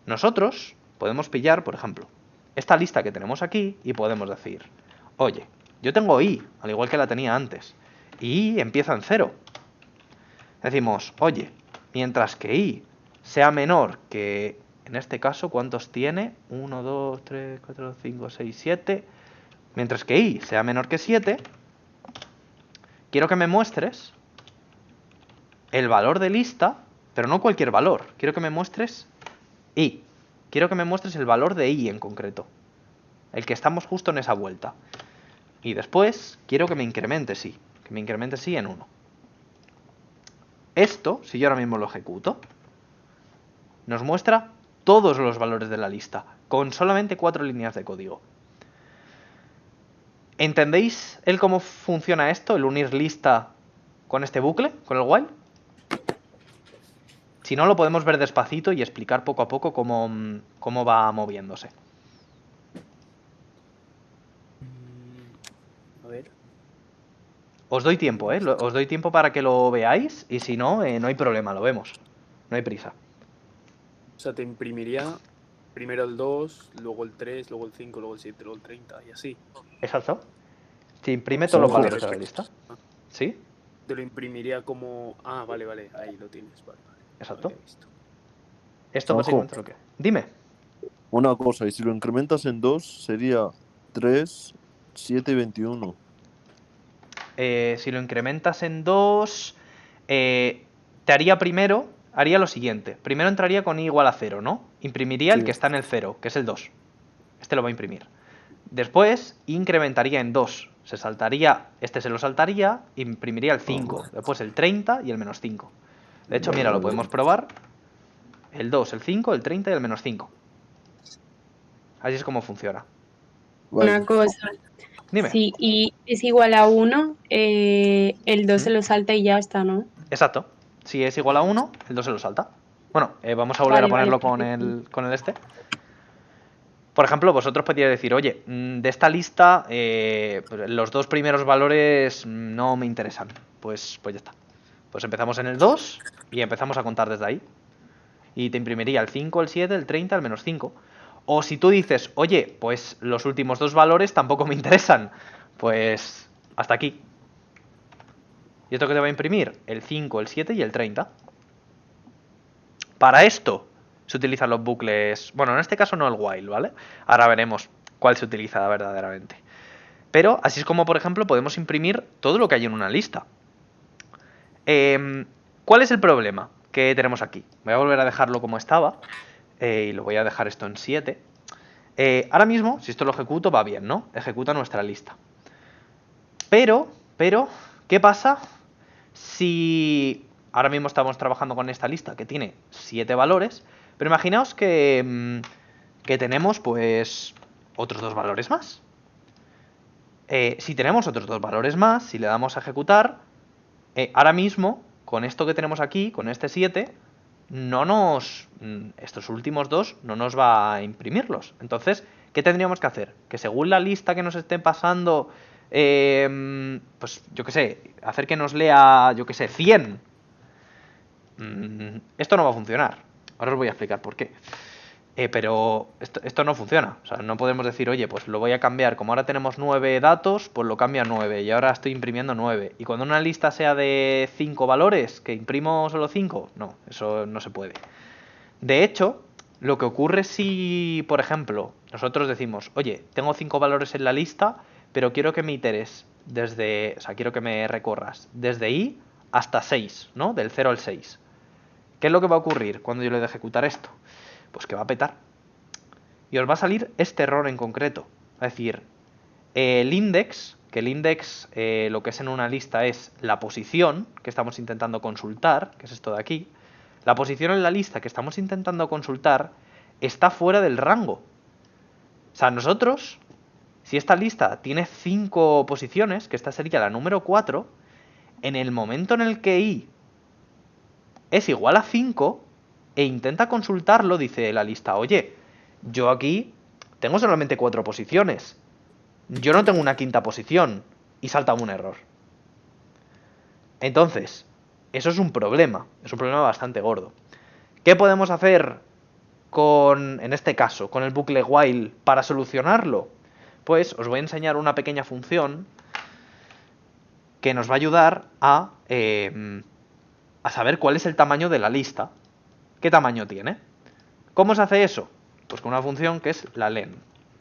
Nosotros podemos pillar, por ejemplo, esta lista que tenemos aquí y podemos decir, oye, yo tengo i, al igual que la tenía antes, y i empieza en 0. Decimos, oye, mientras que i sea menor que, en este caso, ¿cuántos tiene? 1, 2, 3, 4, 5, 6, 7. Mientras que i sea menor que 7, quiero que me muestres el valor de lista, pero no cualquier valor. Quiero que me muestres i. Quiero que me muestres el valor de i en concreto. El que estamos justo en esa vuelta. Y después quiero que me incrementes i. Que me incrementes i en 1. Esto, si yo ahora mismo lo ejecuto, nos muestra todos los valores de la lista, con solamente 4 líneas de código. ¿Entendéis el cómo funciona esto, el unir lista con este bucle, con el while? Si no, lo podemos ver despacito y explicar poco a poco cómo va moviéndose.
A ver.
Os doy tiempo, ¿eh? Os doy tiempo para que lo veáis y si no, no hay problema, lo vemos. No hay prisa.
O sea, te imprimiría primero el 2, luego el 3, luego el 5, luego el 7, luego el 30 y así.
Exacto. Se imprime todos los
Ojo.
valores de la lista. ¿Sí?
Te lo imprimiría como... Ah, vale, ahí lo tienes, vale.
Exacto.
Lo había visto.
Esto
Ojo.
básicamente es lo que... Dime.
Una cosa, y si lo incrementas en 2, sería 3, 7 y 21.
Si lo incrementas en 2, haría lo siguiente. Primero entraría con i igual a 0, ¿no? Imprimiría el
Sí.
que está en el 0, que es el 2. Este lo va a imprimir. Después incrementaría en 2. Este se lo saltaría, imprimiría el 5, después el 30 y el menos 5. De hecho, mira, lo podemos probar. El 2, el 5, el 30 y el menos 5. Así es como funciona.
Vale.
Una cosa,
Dime.
si i es igual a 1, el 2 se lo salta y ya está, ¿no?
Exacto. Si es igual a 1, el 2 se lo salta. Bueno, vamos a volver
Vale,
a ponerlo
vale,
con el este. Por ejemplo, vosotros podríais decir, oye, de esta lista, los 2 primeros valores no me interesan. Pues ya está. Pues empezamos en el 2 y empezamos a contar desde ahí. Y te imprimiría el 5, el 7, el 30, el menos 5. O si tú dices, oye, pues los últimos 2 valores tampoco me interesan, pues hasta aquí. ¿Y esto qué te va a imprimir? El 5, el 7 y el 30. Para esto se utilizan los bucles... Bueno, en este caso no el while, ¿vale? Ahora veremos cuál se utiliza verdaderamente. Pero así es como, por ejemplo, podemos imprimir todo lo que hay en una lista. ¿Cuál es el problema que tenemos aquí? Voy a volver a dejarlo como estaba. Y lo voy a dejar esto en 7. Ahora mismo, si esto lo ejecuto, va bien, ¿no? Ejecuta nuestra lista. Pero, ¿qué pasa si ahora mismo estamos trabajando con esta lista que tiene 7 valores? Pero imaginaos que tenemos, pues, otros 2 valores más. Si tenemos otros 2 valores más, si le damos a ejecutar, ahora mismo, con esto que tenemos aquí, con este 7, estos últimos 2 no nos va a imprimirlos. Entonces, ¿qué tendríamos que hacer? Que según la lista que nos esté pasando, pues yo qué sé, hacer que nos lea, yo qué sé, 100. Esto no va a funcionar. Ahora os voy a explicar por qué. Pero esto no funciona. O sea, no podemos decir, oye, pues lo voy a cambiar. Como ahora tenemos 9 datos, pues lo cambio a 9. Y ahora estoy imprimiendo 9. Y cuando una lista sea de 5 valores, ¿que imprimo solo 5? No, eso no se puede. De hecho, lo que ocurre si, por ejemplo, nosotros decimos, oye, tengo 5 valores en la lista, pero quiero que me iteres quiero que me recorras desde i hasta 6, ¿no? Del 0 al 6. ¿Qué es lo que va a ocurrir cuando yo le dé ejecutar esto? Pues que va a petar. Y os va a salir este error en concreto. Es decir, el index, que el index lo que es en una lista es la posición que estamos intentando consultar, que es esto de aquí. La posición en la lista que estamos intentando consultar está fuera del rango. O sea, nosotros, si esta lista tiene 5 posiciones, que esta sería la número 4, en el momento en el que i es igual a 5 e intenta consultarlo, dice la lista, oye, yo aquí tengo solamente 4 posiciones. Yo no tengo una quinta posición y salta un error. Entonces, eso es un problema bastante gordo. ¿Qué podemos hacer en este caso, con el bucle while para solucionarlo? Pues os voy a enseñar una pequeña función que nos va a ayudar a saber cuál es el tamaño de la lista. ¿Qué tamaño tiene? ¿Cómo se hace eso? Pues con una función que es la len.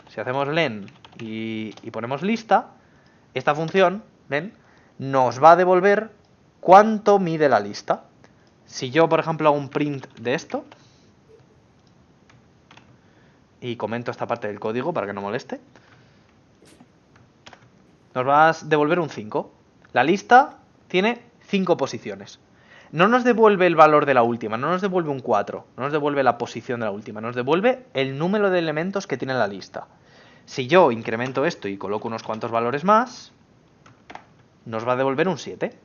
Si hacemos len y ponemos lista, esta función, len, nos va a devolver cuánto mide la lista. Si yo, por ejemplo, hago un print de esto y comento esta parte del código para que no moleste, nos va a devolver un 5. La lista tiene 5 posiciones. No nos devuelve el valor de la última, no nos devuelve un 4, no nos devuelve la posición de la última, nos devuelve el número de elementos que tiene la lista. Si yo incremento esto y coloco unos cuantos valores más, nos va a devolver un 7.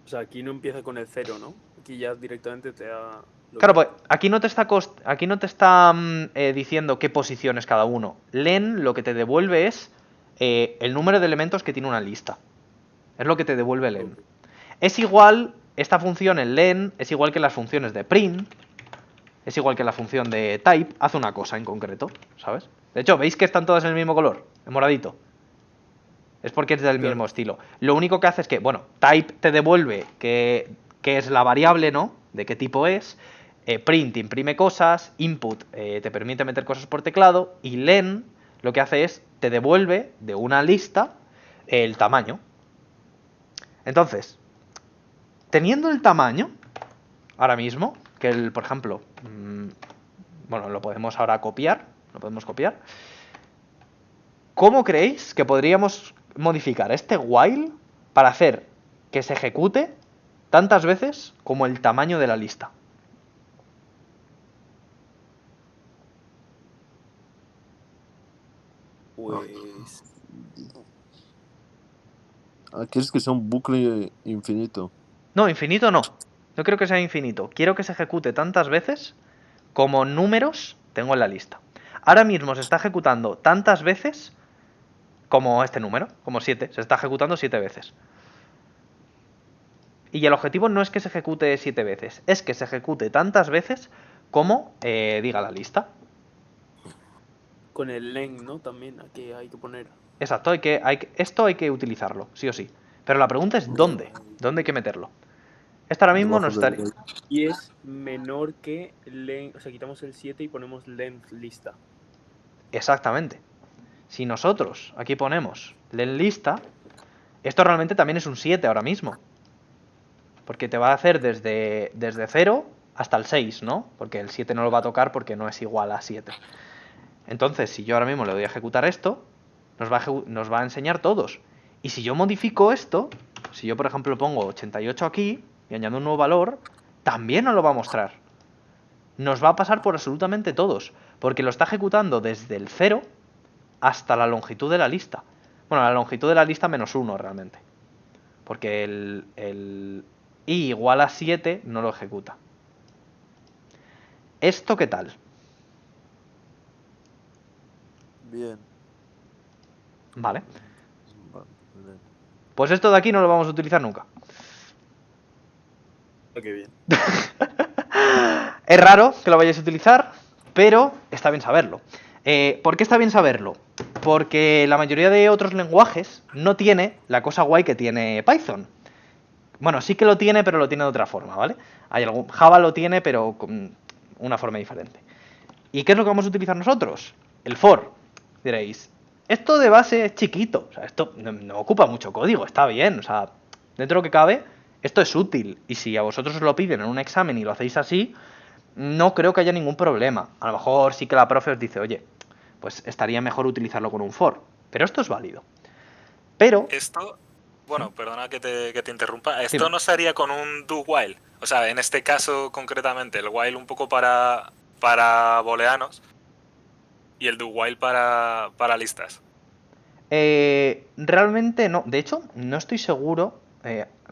O sea, aquí no empieza con el 0, ¿no? Aquí ya directamente te da...
Claro, pues aquí no te está diciendo qué posición es cada uno. Len lo que te devuelve es el número de elementos que tiene una lista. Es lo que te devuelve len. Es igual, esta función en len es igual que las funciones de print, es igual que la función de type, hace una cosa en concreto, ¿sabes? De hecho, ¿veis que están todas en el mismo color? En moradito. Es porque es del mismo estilo. Lo único que hace es que, bueno, type te devuelve que es la variable, ¿no? De qué tipo es. Print imprime cosas, input te permite meter cosas por teclado, y len lo que hace es te devuelve de una lista el tamaño. Entonces, teniendo el tamaño, ahora mismo, que por ejemplo, bueno, lo podemos ahora copiar, ¿cómo creéis que podríamos modificar este while para hacer que se ejecute tantas veces como el tamaño de la lista?
Pues...
¿Quieres que sea un bucle infinito?
No, infinito no. No quiero que sea infinito. Quiero que se ejecute tantas veces como números tengo en la lista. Ahora mismo se está ejecutando tantas veces como este número, como 7. Se está ejecutando 7 veces. Y el objetivo no es que se ejecute 7 veces, es que se ejecute tantas veces como diga la lista.
Con el len, ¿no? También aquí hay que poner...
Exacto, esto hay que utilizarlo, sí o sí. Pero la pregunta es ¿dónde? ¿Dónde hay que meterlo? Esto ahora mismo nos
Debajo
estaría...
del-
Y es menor que len... O sea, quitamos el 7 y ponemos length lista.
Exactamente. Si nosotros aquí ponemos len lista, esto realmente también es un 7 ahora mismo. Porque te va a hacer desde 0 hasta el 6, ¿no? Porque el 7 no lo va a tocar porque no es igual a 7. Entonces, si yo ahora mismo le doy a ejecutar esto, nos va a enseñar todos. Y si yo modifico esto, si yo por ejemplo pongo 88 aquí y añado un nuevo valor, también nos lo va a mostrar. Nos va a pasar por absolutamente todos, porque lo está ejecutando desde el 0 hasta la longitud de la lista. Bueno, la longitud de la lista menos 1 realmente. Porque el i igual a 7 no lo ejecuta. ¿Esto qué tal?
Bien.
Vale.
Vale.
Pues esto de aquí no lo vamos a utilizar nunca.
Qué bien.
Es raro que lo vayáis a utilizar, pero está bien saberlo. ¿Por qué está bien saberlo? Porque la mayoría de otros lenguajes no tiene la cosa guay que tiene Python. Bueno, sí que lo tiene, pero lo tiene de otra forma, ¿vale? Java lo tiene, pero con una forma diferente. ¿Y qué es lo que vamos a utilizar nosotros? El for. Diréis, esto de base es chiquito, o sea, esto no ocupa mucho código, está bien, o sea, dentro de lo que cabe, esto es útil. Y si a vosotros os lo piden en un examen y lo hacéis así, no creo que haya ningún problema. A lo mejor sí que la profe os dice, oye, pues estaría mejor utilizarlo con un for. Pero esto es válido. Pero...
Esto, bueno, perdona que te interrumpa. Esto
Dime.
no se haría con un do while. O sea, en este caso concretamente, el while un poco para booleanos y el do while para listas.
Realmente no. De hecho, no estoy seguro.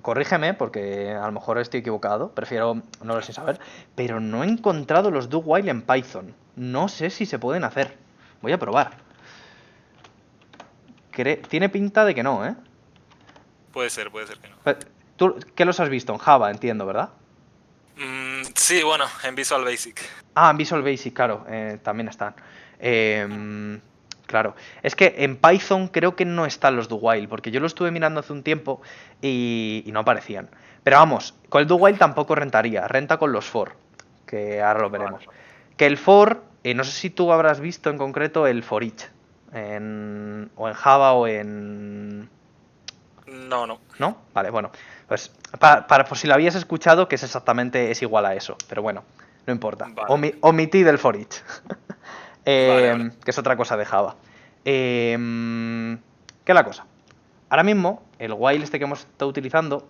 Corrígeme, porque a lo mejor estoy equivocado. Prefiero no lo sé saber. Pero no he encontrado los do while en Python. no sé si se pueden hacer. Voy a probar. Tiene pinta de que no, ¿eh?
Puede ser que no.
¿Tú qué los has visto? En Java, entiendo, ¿verdad?
Sí, bueno, en Visual Basic.
Ah, en Visual Basic, claro, también están. Claro, es que en Python creo que no están los do while, porque yo lo estuve mirando hace un tiempo y no aparecían. Pero vamos, con el do while tampoco rentaría, renta con los for, que ahora lo veremos. Que el for, no sé si tú habrás visto en concreto el for each, o en Java o en...
No.
¿No? Vale, bueno, pues por si lo habías escuchado, que es igual a eso, pero bueno, no importa.
Vale.
Omitid el for each.
Vale.
Que es otra cosa de Java. ¿Qué es la cosa? Ahora mismo, el while este que hemos estado utilizando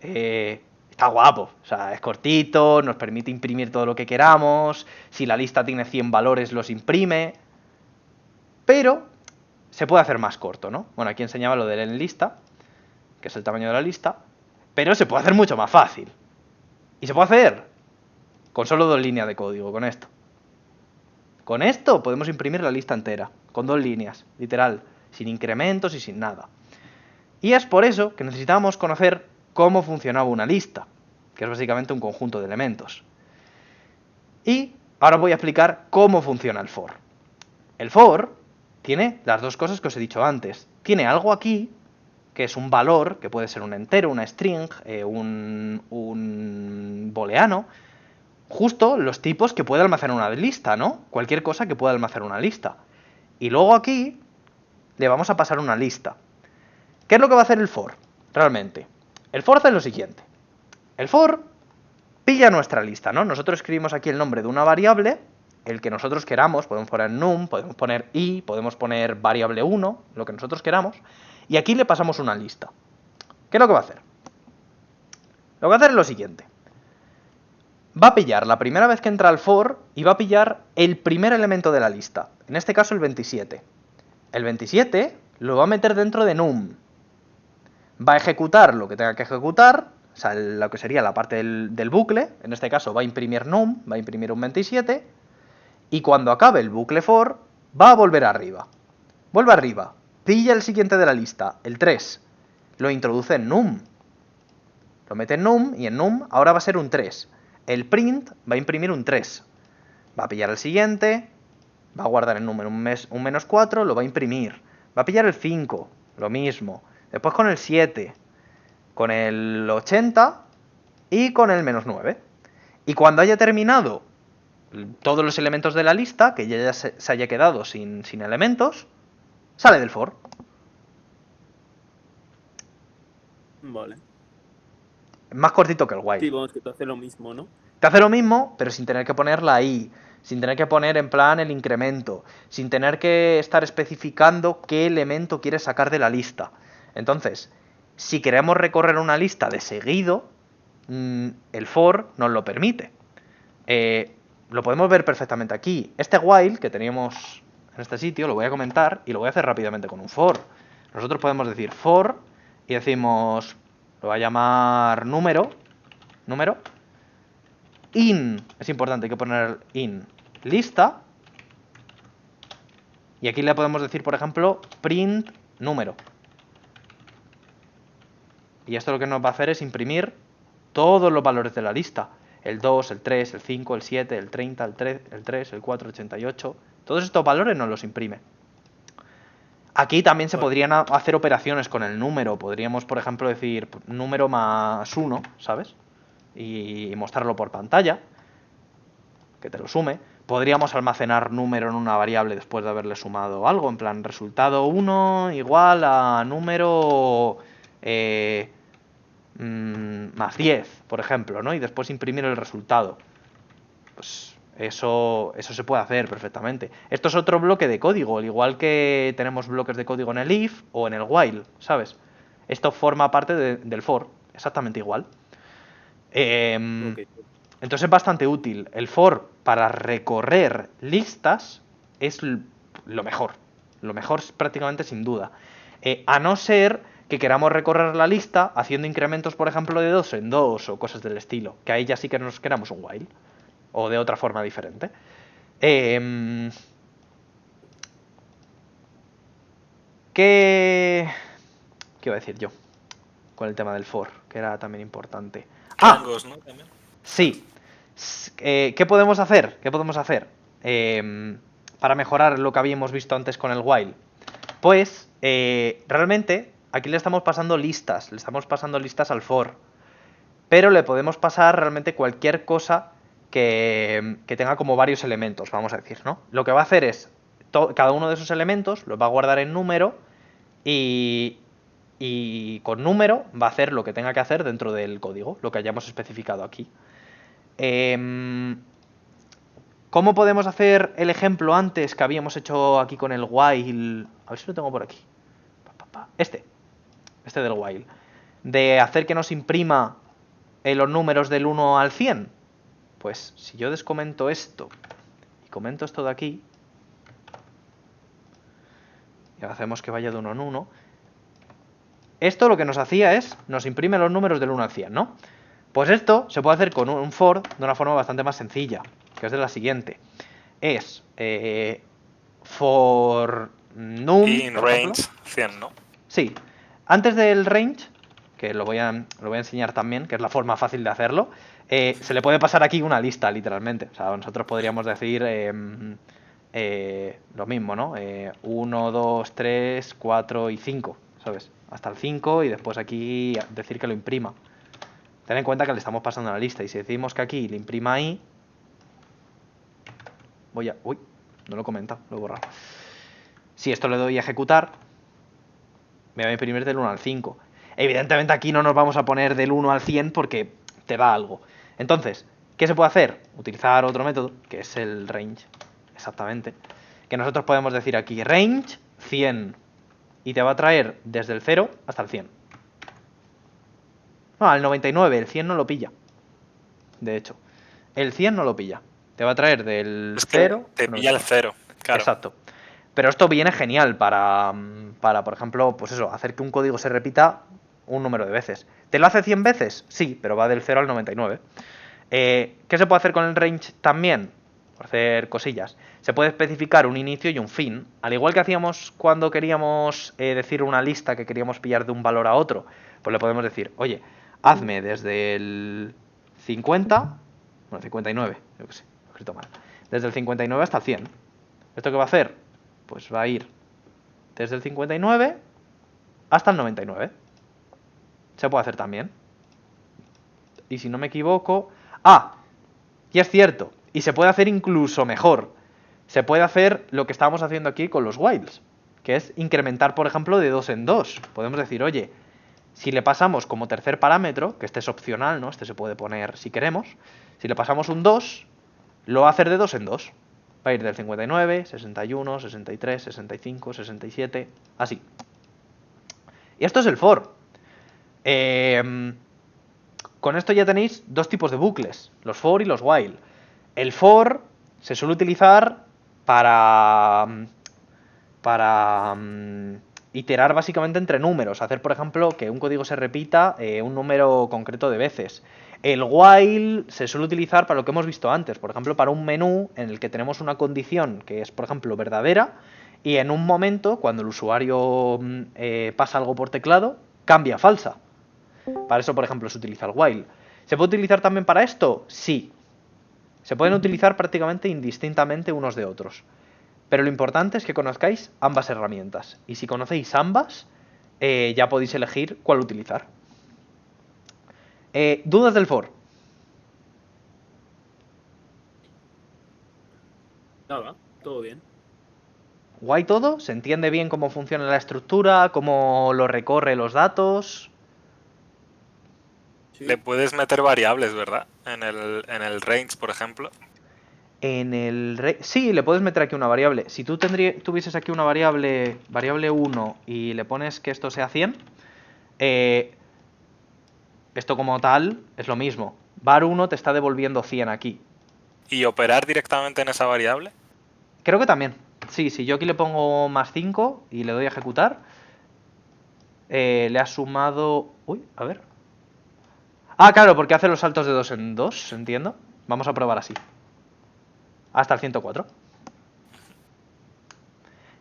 está guapo. O sea, es cortito, nos permite imprimir todo lo que queramos. Si la lista tiene 100 valores, los imprime. Pero se puede hacer más corto, ¿no? Bueno, aquí enseñaba lo del en lista, que es el tamaño de la lista. Pero se puede hacer mucho más fácil. Y se puede hacer con solo 2 líneas de código, con esto. Con esto podemos imprimir la lista entera, con 2 líneas, literal, sin incrementos y sin nada. Y es por eso que necesitábamos conocer cómo funcionaba una lista, que es básicamente un conjunto de elementos. Y ahora voy a explicar cómo funciona el for. El for tiene las dos cosas que os he dicho antes. Tiene algo aquí, que es un valor, que puede ser un entero, una string, un booleano, justo los tipos que puede almacenar una lista, ¿no? Cualquier cosa que pueda almacenar una lista. Y luego aquí le vamos a pasar una lista. ¿Qué es lo que va a hacer el for? Realmente. El for hace lo siguiente. El for pilla nuestra lista, ¿no? Nosotros escribimos aquí el nombre de una variable, el que nosotros queramos, podemos poner num, podemos poner i, podemos poner variable 1, lo que nosotros queramos, y aquí le pasamos una lista. ¿Qué es lo que va a hacer? Lo que va a hacer es lo siguiente. Va a pillar la primera vez que entra al for y va a pillar el primer elemento de la lista, en este caso el 27. El 27 lo va a meter dentro de num. Va a ejecutar lo que tenga que ejecutar, o sea, lo que sería la parte del bucle, en este caso va a imprimir num, va a imprimir un 27, y cuando acabe el bucle for, va a volver arriba. Vuelve arriba, pilla el siguiente de la lista, el 3, lo introduce en num. Lo mete en num, y en num ahora va a ser un 3. El print va a imprimir un 3. Va a pillar el siguiente, va a guardar el número un menos 4, lo va a imprimir. Va a pillar el 5, lo mismo. Después con el 7, con el 80 y con el menos 9. Y cuando haya terminado todos los elementos de la lista, que ya se haya quedado sin elementos, sale del for.
Vale.
Más cortito que el while.
Sí, vamos, que te hace lo mismo, ¿no?
Te hace lo mismo, pero sin tener que poner la i, sin tener que poner en plan el incremento, sin tener que estar especificando qué elemento quieres sacar de la lista. Entonces, si queremos recorrer una lista de seguido, el for nos lo permite. Lo podemos ver perfectamente aquí. Este while que teníamos en este sitio lo voy a comentar y lo voy a hacer rápidamente con un for. Nosotros podemos decir for y decimos, lo voy a llamar número, in, es importante, hay que poner in lista, y aquí le podemos decir, por ejemplo, print número. Y esto lo que nos va a hacer es imprimir todos los valores de la lista. El 2, el 3, el 5, el 7, el 30, el 3, el 4, el 88. Todos estos valores nos los imprime. Aquí también se podrían hacer operaciones con el número. Podríamos, por ejemplo, decir número más 1, ¿sabes? Y mostrarlo por pantalla, que te lo sume. Podríamos almacenar número en una variable después de haberle sumado algo, en plan resultado 1 igual a número más 10, por ejemplo, ¿no? Y después imprimir el resultado. Pues eso se puede hacer perfectamente. Esto es otro bloque de código, al igual que tenemos bloques de código en el if o en el while, ¿sabes? Esto forma parte del for, exactamente igual.
Okay.
Entonces es bastante útil. El for para recorrer listas es lo mejor. Lo mejor prácticamente sin duda. A no ser que queramos recorrer la lista haciendo incrementos, por ejemplo, de 2 en 2 o cosas del estilo. Que ahí ya sí que nos queramos un while. O de otra forma diferente. Em, ¿Qué iba a decir yo? Con el tema del for, que era también importante.
Rangos, ¿no? También.
Sí. ¿Qué podemos hacer? ¿Qué podemos hacer? Para mejorar lo que habíamos visto antes con el while. Pues, realmente, aquí le estamos pasando listas. Le estamos pasando listas al for. Pero le podemos pasar realmente cualquier cosa que tenga como varios elementos, vamos a decir, ¿no? Lo que va a hacer es, cada uno de esos elementos los va a guardar en número y con número va a hacer lo que tenga que hacer dentro del código, lo que hayamos especificado aquí. ¿Cómo podemos hacer el ejemplo antes que habíamos hecho aquí con el while? A ver si lo tengo por aquí. Este del while. De hacer que nos imprima los números del 1 al 100. Pues si yo descomento esto y comento esto de aquí, y hacemos que vaya de 1 en 1, esto lo que nos hacía es, nos imprime los números del 1 al 100, ¿no? Pues esto se puede hacer con un for de una forma bastante más sencilla, que es de la siguiente. Es for num,
In
por
range
ejemplo.
100, ¿no?
Sí. Antes del range, que lo voy a enseñar también, que es la forma fácil de hacerlo, se le puede pasar aquí una lista, literalmente. O sea, nosotros podríamos decir lo mismo, ¿no? 1, 2, 3, 4 y 5, ¿sabes? Hasta el 5 y después aquí decir que lo imprima. Ten en cuenta que le estamos pasando la lista y si decimos que aquí le imprima ahí... Uy, no lo he comentado, lo he borrado. Si esto le doy a ejecutar, me va a imprimir del 1 al 5. Evidentemente aquí no nos vamos a poner del 1 al 100 porque te da algo. Entonces, ¿qué se puede hacer? Utilizar otro método, que es el range, exactamente. Que nosotros podemos decir aquí, range 100. Y te va a traer desde el 0 hasta el 100. No, al 99, el 100 no lo pilla. De hecho, el 100 no lo pilla. Te va a traer del
Es
0...
que te pilla el 0, claro.
Exacto. Pero esto viene genial para, por ejemplo, pues eso, hacer que un código se repita un número de veces. ¿Te lo hace 100 veces? Sí, pero va del 0 al 99. ¿Qué se puede hacer con el range también? Por hacer cosillas. Se puede especificar un inicio y un fin. Al igual que hacíamos cuando queríamos decir una lista que queríamos pillar de un valor a otro, pues le podemos decir, oye, hazme desde el 50, bueno, 59, yo que sé, lo he escrito mal, desde el 59 hasta el 100. ¿Esto qué va a hacer? Pues va a ir desde el 59 hasta el 99. Se puede hacer también. Y si no me equivoco... ¡Ah! Y es cierto. Y se puede hacer incluso mejor. Se puede hacer lo que estábamos haciendo aquí con los whiles. Que es incrementar, por ejemplo, de 2 en 2. Podemos decir, oye, si le pasamos como tercer parámetro, que este es opcional, ¿no? Este se puede poner si queremos. Si le pasamos un 2, lo va a hacer de 2 en 2. Va a ir del 59, 61, 63, 65, 67, así. Y esto es el for. Con esto ya tenéis dos tipos de bucles, los for y los while. El for se suele utilizar para iterar básicamente entre números. Hacer, por ejemplo, que un código se repita un número concreto de veces. El while se suele utilizar para lo que hemos visto antes, por ejemplo, para un menú en el que tenemos una condición que es, por ejemplo, verdadera y en un momento, cuando el usuario pasa algo por teclado, cambia a falsa. Para eso, por ejemplo, se utiliza el while. ¿Se puede utilizar también para esto? Sí. Se pueden utilizar prácticamente indistintamente unos de otros. Pero lo importante es que conozcáis ambas herramientas. Y si conocéis ambas, ya podéis elegir cuál utilizar. ¿Dudas del for?
Nada, todo bien.
¿Guay todo? ¿Se entiende bien cómo funciona la estructura? ¿Cómo lo recorre los datos?
Sí.
Le puedes meter variables, ¿verdad? En el range, por ejemplo.
Sí, le puedes meter aquí una variable. Si tú tuvieses aquí una variable 1 y le pones que esto sea 100, esto como tal es lo mismo. var1 te está devolviendo 100 aquí.
¿Y operar directamente en esa variable?
Creo que también. Sí, si yo aquí le pongo más 5 y le doy a ejecutar, le ha sumado... Uy, a ver. Ah, claro, porque hace los saltos de 2 en 2, entiendo. Vamos a probar así. hasta el 104.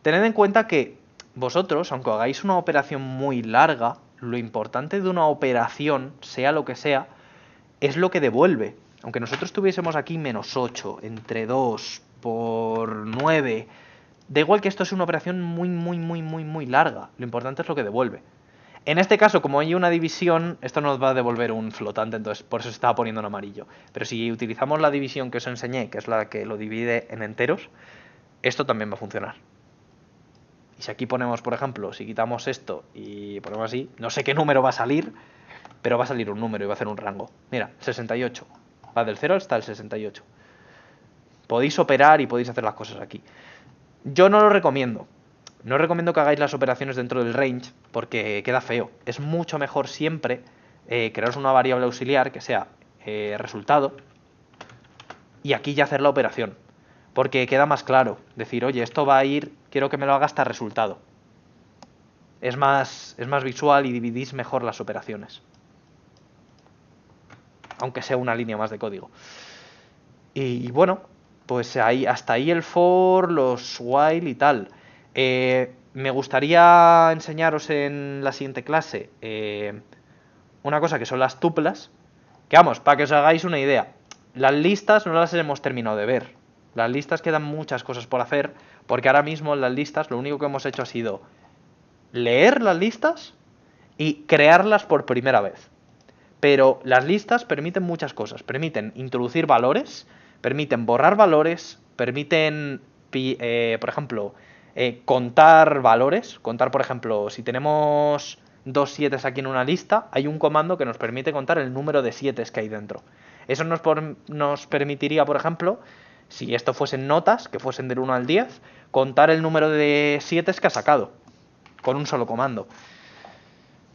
Tened en cuenta que vosotros, aunque hagáis una operación muy larga, lo importante de una operación, sea lo que sea, es lo que devuelve. Aunque nosotros tuviésemos aquí menos 8 entre 2 por 9, da igual que esto es una operación muy larga. Lo importante es lo que devuelve. En este caso, como hay una división, esto nos va a devolver un flotante, entonces por eso se estaba poniendo en amarillo. Pero si utilizamos la división que os enseñé, que es la que lo divide en enteros, esto también va a funcionar. Y si aquí ponemos, por ejemplo, si quitamos esto y ponemos así, no sé qué número va a salir, pero va a salir un número y va a hacer un rango. Mira, 68. Va del 0 hasta el 68. Podéis operar y podéis hacer las cosas aquí. Yo no lo recomiendo. No os recomiendo que hagáis las operaciones dentro del range porque queda feo. Es mucho mejor siempre crearos una variable auxiliar que sea resultado y aquí ya hacer la operación. Porque queda más claro. Decir, oye, esto va a ir, quiero que me lo haga hasta resultado. Es más visual y dividís mejor las operaciones. Aunque sea una línea más de código. Y bueno, pues ahí, hasta ahí el for, los while y tal. Me gustaría enseñaros en la siguiente clase una cosa que son las tuplas. Que vamos, para que os hagáis una idea. Las listas no las hemos terminado de ver. Las listas quedan muchas cosas por hacer. Porque ahora mismo en las listas lo único que hemos hecho ha sido leer las listas y crearlas por primera vez. Pero las listas permiten muchas cosas. Permiten introducir valores, permiten borrar valores, permiten, por ejemplo, contar valores. Contar, por ejemplo, si tenemos 2 7 aquí en una lista, hay un comando que nos permite contar el número de 7 que hay dentro. Eso nos permitiría, por ejemplo, si esto fuesen notas, que fuesen del 1 al 10, contar el número de 7 que ha sacado, con un solo comando.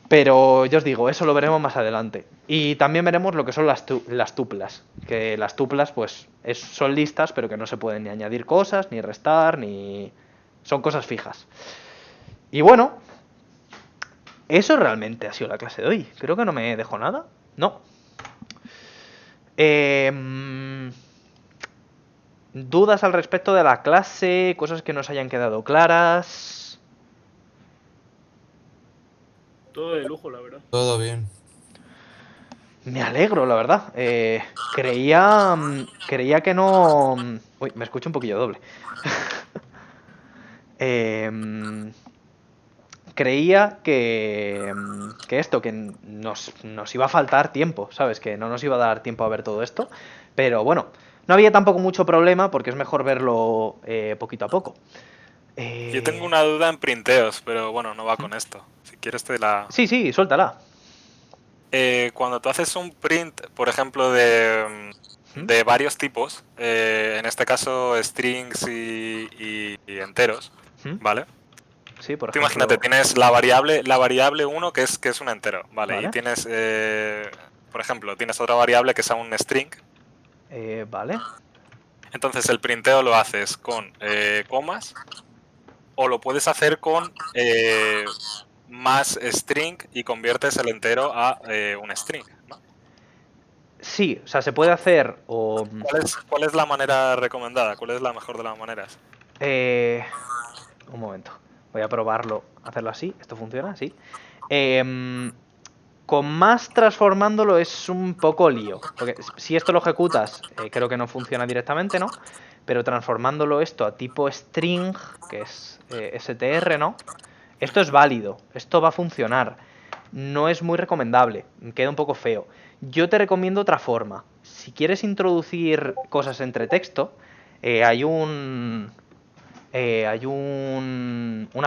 Pero yo os digo, eso lo veremos más adelante. Y también veremos lo que son las tuplas. Que las tuplas, pues, son listas, pero que no se pueden ni añadir cosas, ni restar, ni... Son cosas fijas. Y bueno, eso realmente ha sido la clase de hoy. Creo que no me dejo nada. No. ¿Dudas al respecto de la clase? ¿Cosas que nos hayan quedado claras?
Todo de lujo, la verdad.
Todo bien.
Me alegro, la verdad. Creía que no... Uy, me escucho un poquillo doble. Creía que esto, que nos iba a faltar tiempo, ¿sabes? Que no nos iba a dar tiempo a ver todo esto. Pero bueno, no había tampoco mucho problema porque es mejor verlo poquito a poco.
Yo tengo una duda en printeos, pero bueno, no va con esto. Si quieres te la...
Sí, suéltala.
Cuando tú haces un print, por ejemplo, de varios tipos, en este caso strings y enteros, ¿vale?
Sí, por
Tú
ejemplo...
imagínate, tienes la variable 1 que es un entero, ¿vale?
Vale.
Y tienes, por ejemplo, tienes otra variable que es un string.
Vale.
Entonces el printeo lo haces con comas o lo puedes hacer con más string y conviertes el entero a un string, ¿no?
Sí, o sea, se puede hacer o...
¿Cuál es la manera recomendada? ¿Cuál es la mejor de las maneras?
Un momento. Voy a probarlo, hacerlo así. ¿Esto funciona? Sí. Con más transformándolo es un poco lío. Porque si esto lo ejecutas, creo que no funciona directamente, ¿no? Pero transformándolo esto a tipo string, que es str, ¿no? Esto es válido. Esto va a funcionar. No es muy recomendable. Queda un poco feo. Yo te recomiendo otra forma. Si quieres introducir cosas entre texto, hay una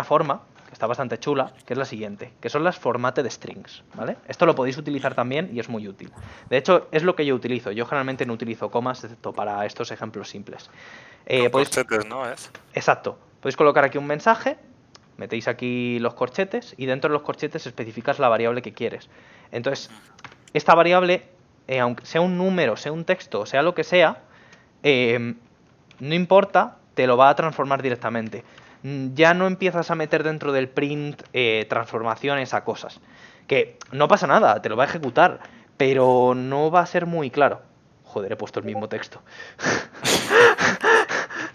forma que está bastante chula, que es la siguiente, que son las formate de strings, ¿vale? Esto lo podéis utilizar también y es muy útil. De hecho, es lo que yo utilizo. Yo generalmente no utilizo comas, excepto para estos ejemplos simples.
Corchetes, ¿no?
Exacto. Podéis colocar aquí un mensaje, metéis aquí los corchetes y dentro de los corchetes especificas la variable que quieres. Entonces, esta variable, aunque sea un número, sea un texto, sea lo que sea, no importa, te lo va a transformar directamente. Ya no empiezas a meter dentro del print transformaciones a cosas. Que no pasa nada, te lo va a ejecutar, pero no va a ser muy claro. Joder, he puesto el mismo texto.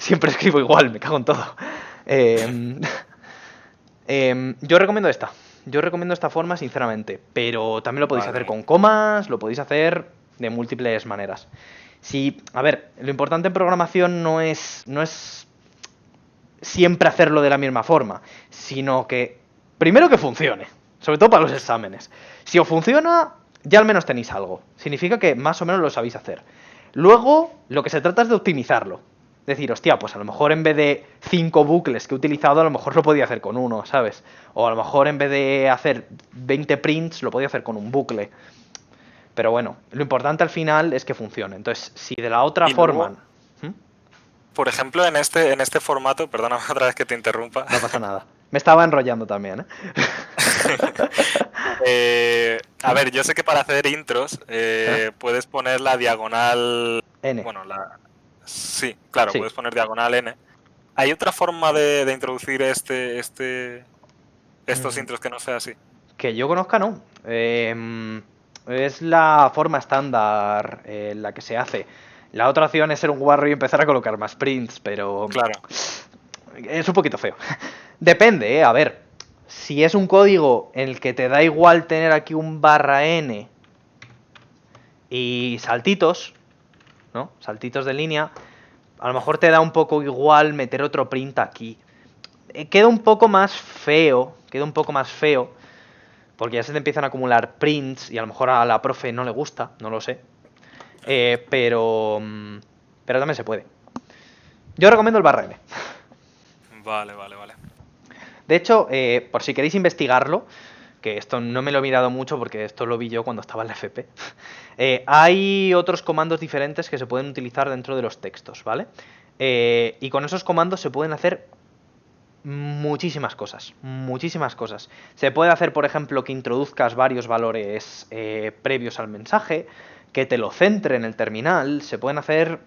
Siempre escribo igual, me cago en todo. Yo recomiendo esta. Yo recomiendo esta forma, sinceramente. Pero también lo podéis
Vale,
hacer
vale.
con comas, lo podéis hacer de múltiples maneras. Si, a ver, lo importante en programación no es siempre hacerlo de la misma forma, sino que primero que funcione, sobre todo para los exámenes. Si os funciona, ya al menos tenéis algo. Significa que más o menos lo sabéis hacer. Luego, lo que se trata es de optimizarlo. Decir, hostia, pues a lo mejor en vez de 5 bucles que he utilizado, a lo mejor lo podía hacer con uno, ¿sabes? O a lo mejor en vez de hacer 20 prints, lo podía hacer con un bucle. Pero bueno, lo importante al final es que funcione. Entonces, si de la otra
Y
forma...
luego, por ejemplo, en este formato, perdóname otra vez que te interrumpa.
No pasa nada. Me estaba enrollando también, ¿eh?
A ver, yo sé que para hacer intros puedes poner la diagonal.
N.
Bueno, sí, claro,
Sí.
puedes poner diagonal N. ¿Hay otra forma de introducir estos intros que no sea así?
Que yo conozca, no. Es la forma estándar en la que se hace. La otra opción es ser un guarro y empezar a colocar más prints, pero
Claro.
es un poquito feo. Depende, A ver, si es un código en el que te da igual tener aquí un /n y saltitos, ¿no? Saltitos de línea, a lo mejor te da un poco igual meter otro print aquí. Queda un poco más feo, porque ya se te empiezan a acumular prints y a lo mejor a la profe no le gusta, no lo sé. Pero también se puede. Yo recomiendo el /n.
Vale, vale, vale.
De hecho, por si queréis investigarlo, que esto no me lo he mirado mucho porque esto lo vi yo cuando estaba en la FP, hay otros comandos diferentes que se pueden utilizar dentro de los textos, ¿vale? Y con esos comandos se pueden hacer muchísimas cosas, muchísimas cosas. Se puede hacer, por ejemplo, que introduzcas varios valores previos al mensaje, que te lo centre en el terminal, se pueden hacer,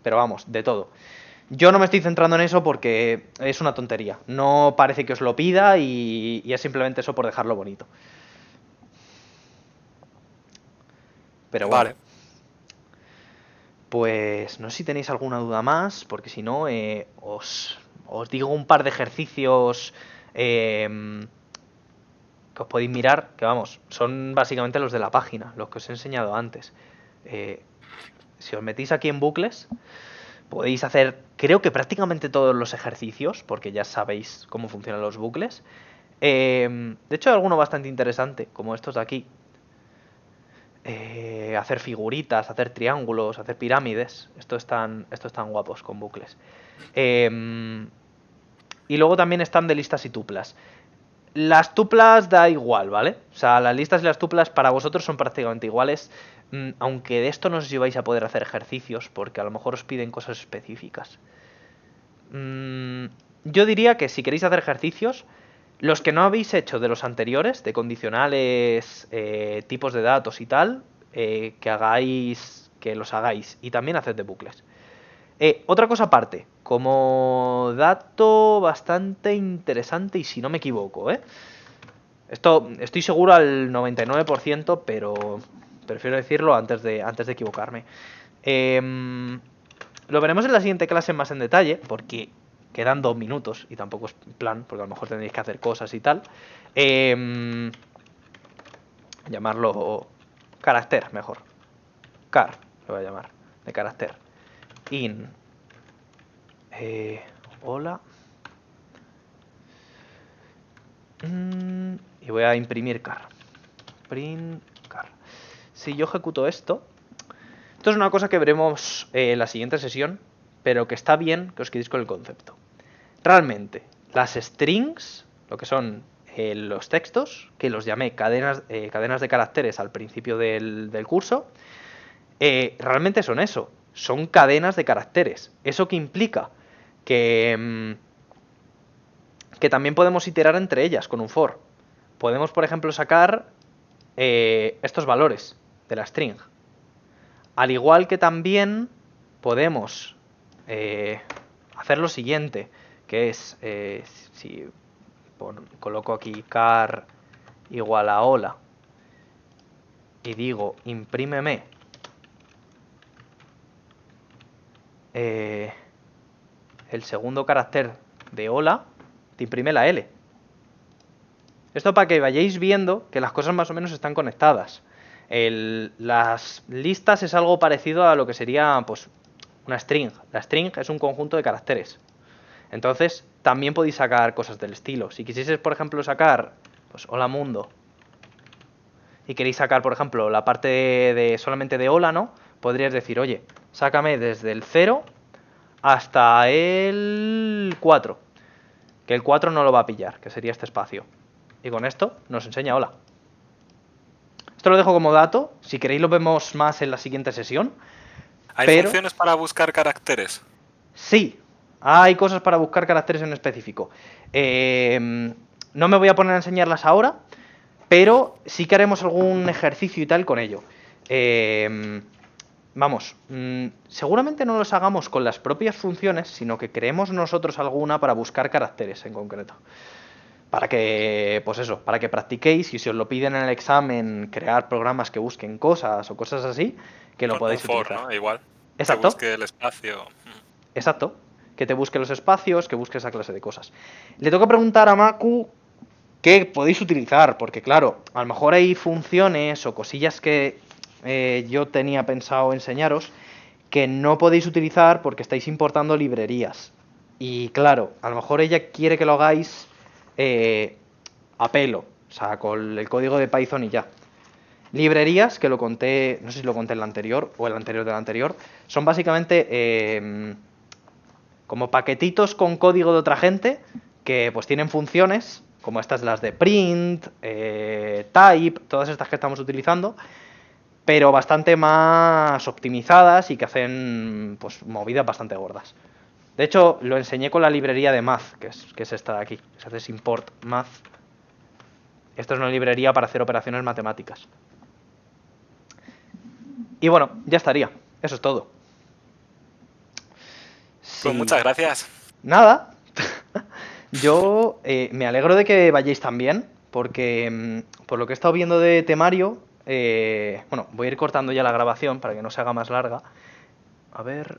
pero vamos, de todo. Yo no me estoy centrando en eso porque es una tontería. No parece que os lo pida y es simplemente eso por dejarlo bonito. Pero bueno.
Vale.
Pues no sé si tenéis alguna duda más, porque si no, os digo un par de ejercicios que os podéis mirar, que vamos, son básicamente los de la página, los que os he enseñado antes. Si os metís aquí en bucles, podéis hacer, creo que prácticamente todos los ejercicios, porque ya sabéis cómo funcionan los bucles. De hecho, hay alguno bastante interesante, como estos de aquí. Hacer figuritas, hacer triángulos, hacer pirámides. Estos están guapos con bucles. Y luego también están de listas y tuplas. Las tuplas da igual, ¿vale? O sea, las listas y las tuplas para vosotros son prácticamente iguales. Aunque de esto no sé si vais a poder hacer ejercicios, porque a lo mejor os piden cosas específicas. Yo diría que si queréis hacer ejercicios, los que no habéis hecho de los anteriores, de condicionales, tipos de datos y tal, que los hagáis. Y también haced de bucles. Otra cosa aparte, como dato bastante interesante y si no me equivoco, esto estoy seguro al 99%, pero prefiero decirlo antes de equivocarme. Lo veremos en la siguiente clase más en detalle, porque quedan 2 minutos y tampoco es plan, porque a lo mejor tendréis que hacer cosas y tal. Llamarlo carácter, mejor. Car, lo voy a llamar, de carácter. In. Hola. Y voy a imprimir car. Print car. Si yo ejecuto esto es una cosa que veremos en la siguiente sesión, pero que está bien que os quedéis con el concepto. Realmente, las strings, lo que son los textos, que los llamé cadenas de caracteres al principio del curso, realmente son eso, son cadenas de caracteres. ¿Eso qué implica? Que también podemos iterar entre ellas con un for. Podemos, por ejemplo, sacar estos valores de la string. Al igual que también podemos hacer lo siguiente, que es, si coloco aquí car igual a hola y digo imprímeme el segundo carácter de hola te imprime la L. Esto para que vayáis viendo que las cosas más o menos están conectadas. Las listas es algo parecido a lo que sería pues una string. La string es un conjunto de caracteres. Entonces, también podéis sacar cosas del estilo. Si quisieseis, por ejemplo, sacar pues hola mundo y queréis sacar, por ejemplo, la parte de solamente de hola, ¿no? Podrías decir, oye, sácame desde el 0 hasta el 4. Que el 4 no lo va a pillar, que sería este espacio. Y con esto nos enseña hola. Esto lo dejo como dato. Si queréis lo vemos más en la siguiente sesión.
¿Hay funciones para buscar caracteres?
Sí, hay cosas para buscar caracteres en específico. No me voy a poner a enseñarlas ahora, pero sí que haremos algún ejercicio y tal con ello. Vamos, seguramente no los hagamos con las propias funciones, sino que creemos nosotros alguna para buscar caracteres en concreto. Para que, pues eso, para que practiquéis y si os lo piden en el examen, crear programas que busquen cosas o cosas así, que lo
Con
podáis
un for,
utilizar.
¿no? Igual.
Exacto.
Que busque el espacio.
Exacto. Que te busque los espacios, que busque esa clase de cosas. Le tengo que preguntar a Maku qué podéis utilizar, porque claro, a lo mejor hay funciones o cosillas que yo tenía pensado enseñaros que no podéis utilizar porque estáis importando librerías. Y claro, a lo mejor ella quiere que lo hagáis a pelo, o sea, con el código de Python y ya. Librerías, que lo conté, no sé si lo conté en el anterior o el anterior del anterior, son básicamente como paquetitos con código de otra gente que pues tienen funciones, como estas las de print, type, todas estas que estamos utilizando, pero bastante más optimizadas y que hacen pues movidas bastante gordas. De hecho, lo enseñé con la librería de Math, que es esta de aquí. Se hace import Math. Esta es una librería para hacer operaciones matemáticas. Y bueno, ya estaría. Eso es todo.
Pues muchas gracias.
Nada. Yo me alegro de que vayáis también, porque por lo que he estado viendo de temario, bueno, voy a ir cortando ya la grabación para que no se haga más larga. A ver...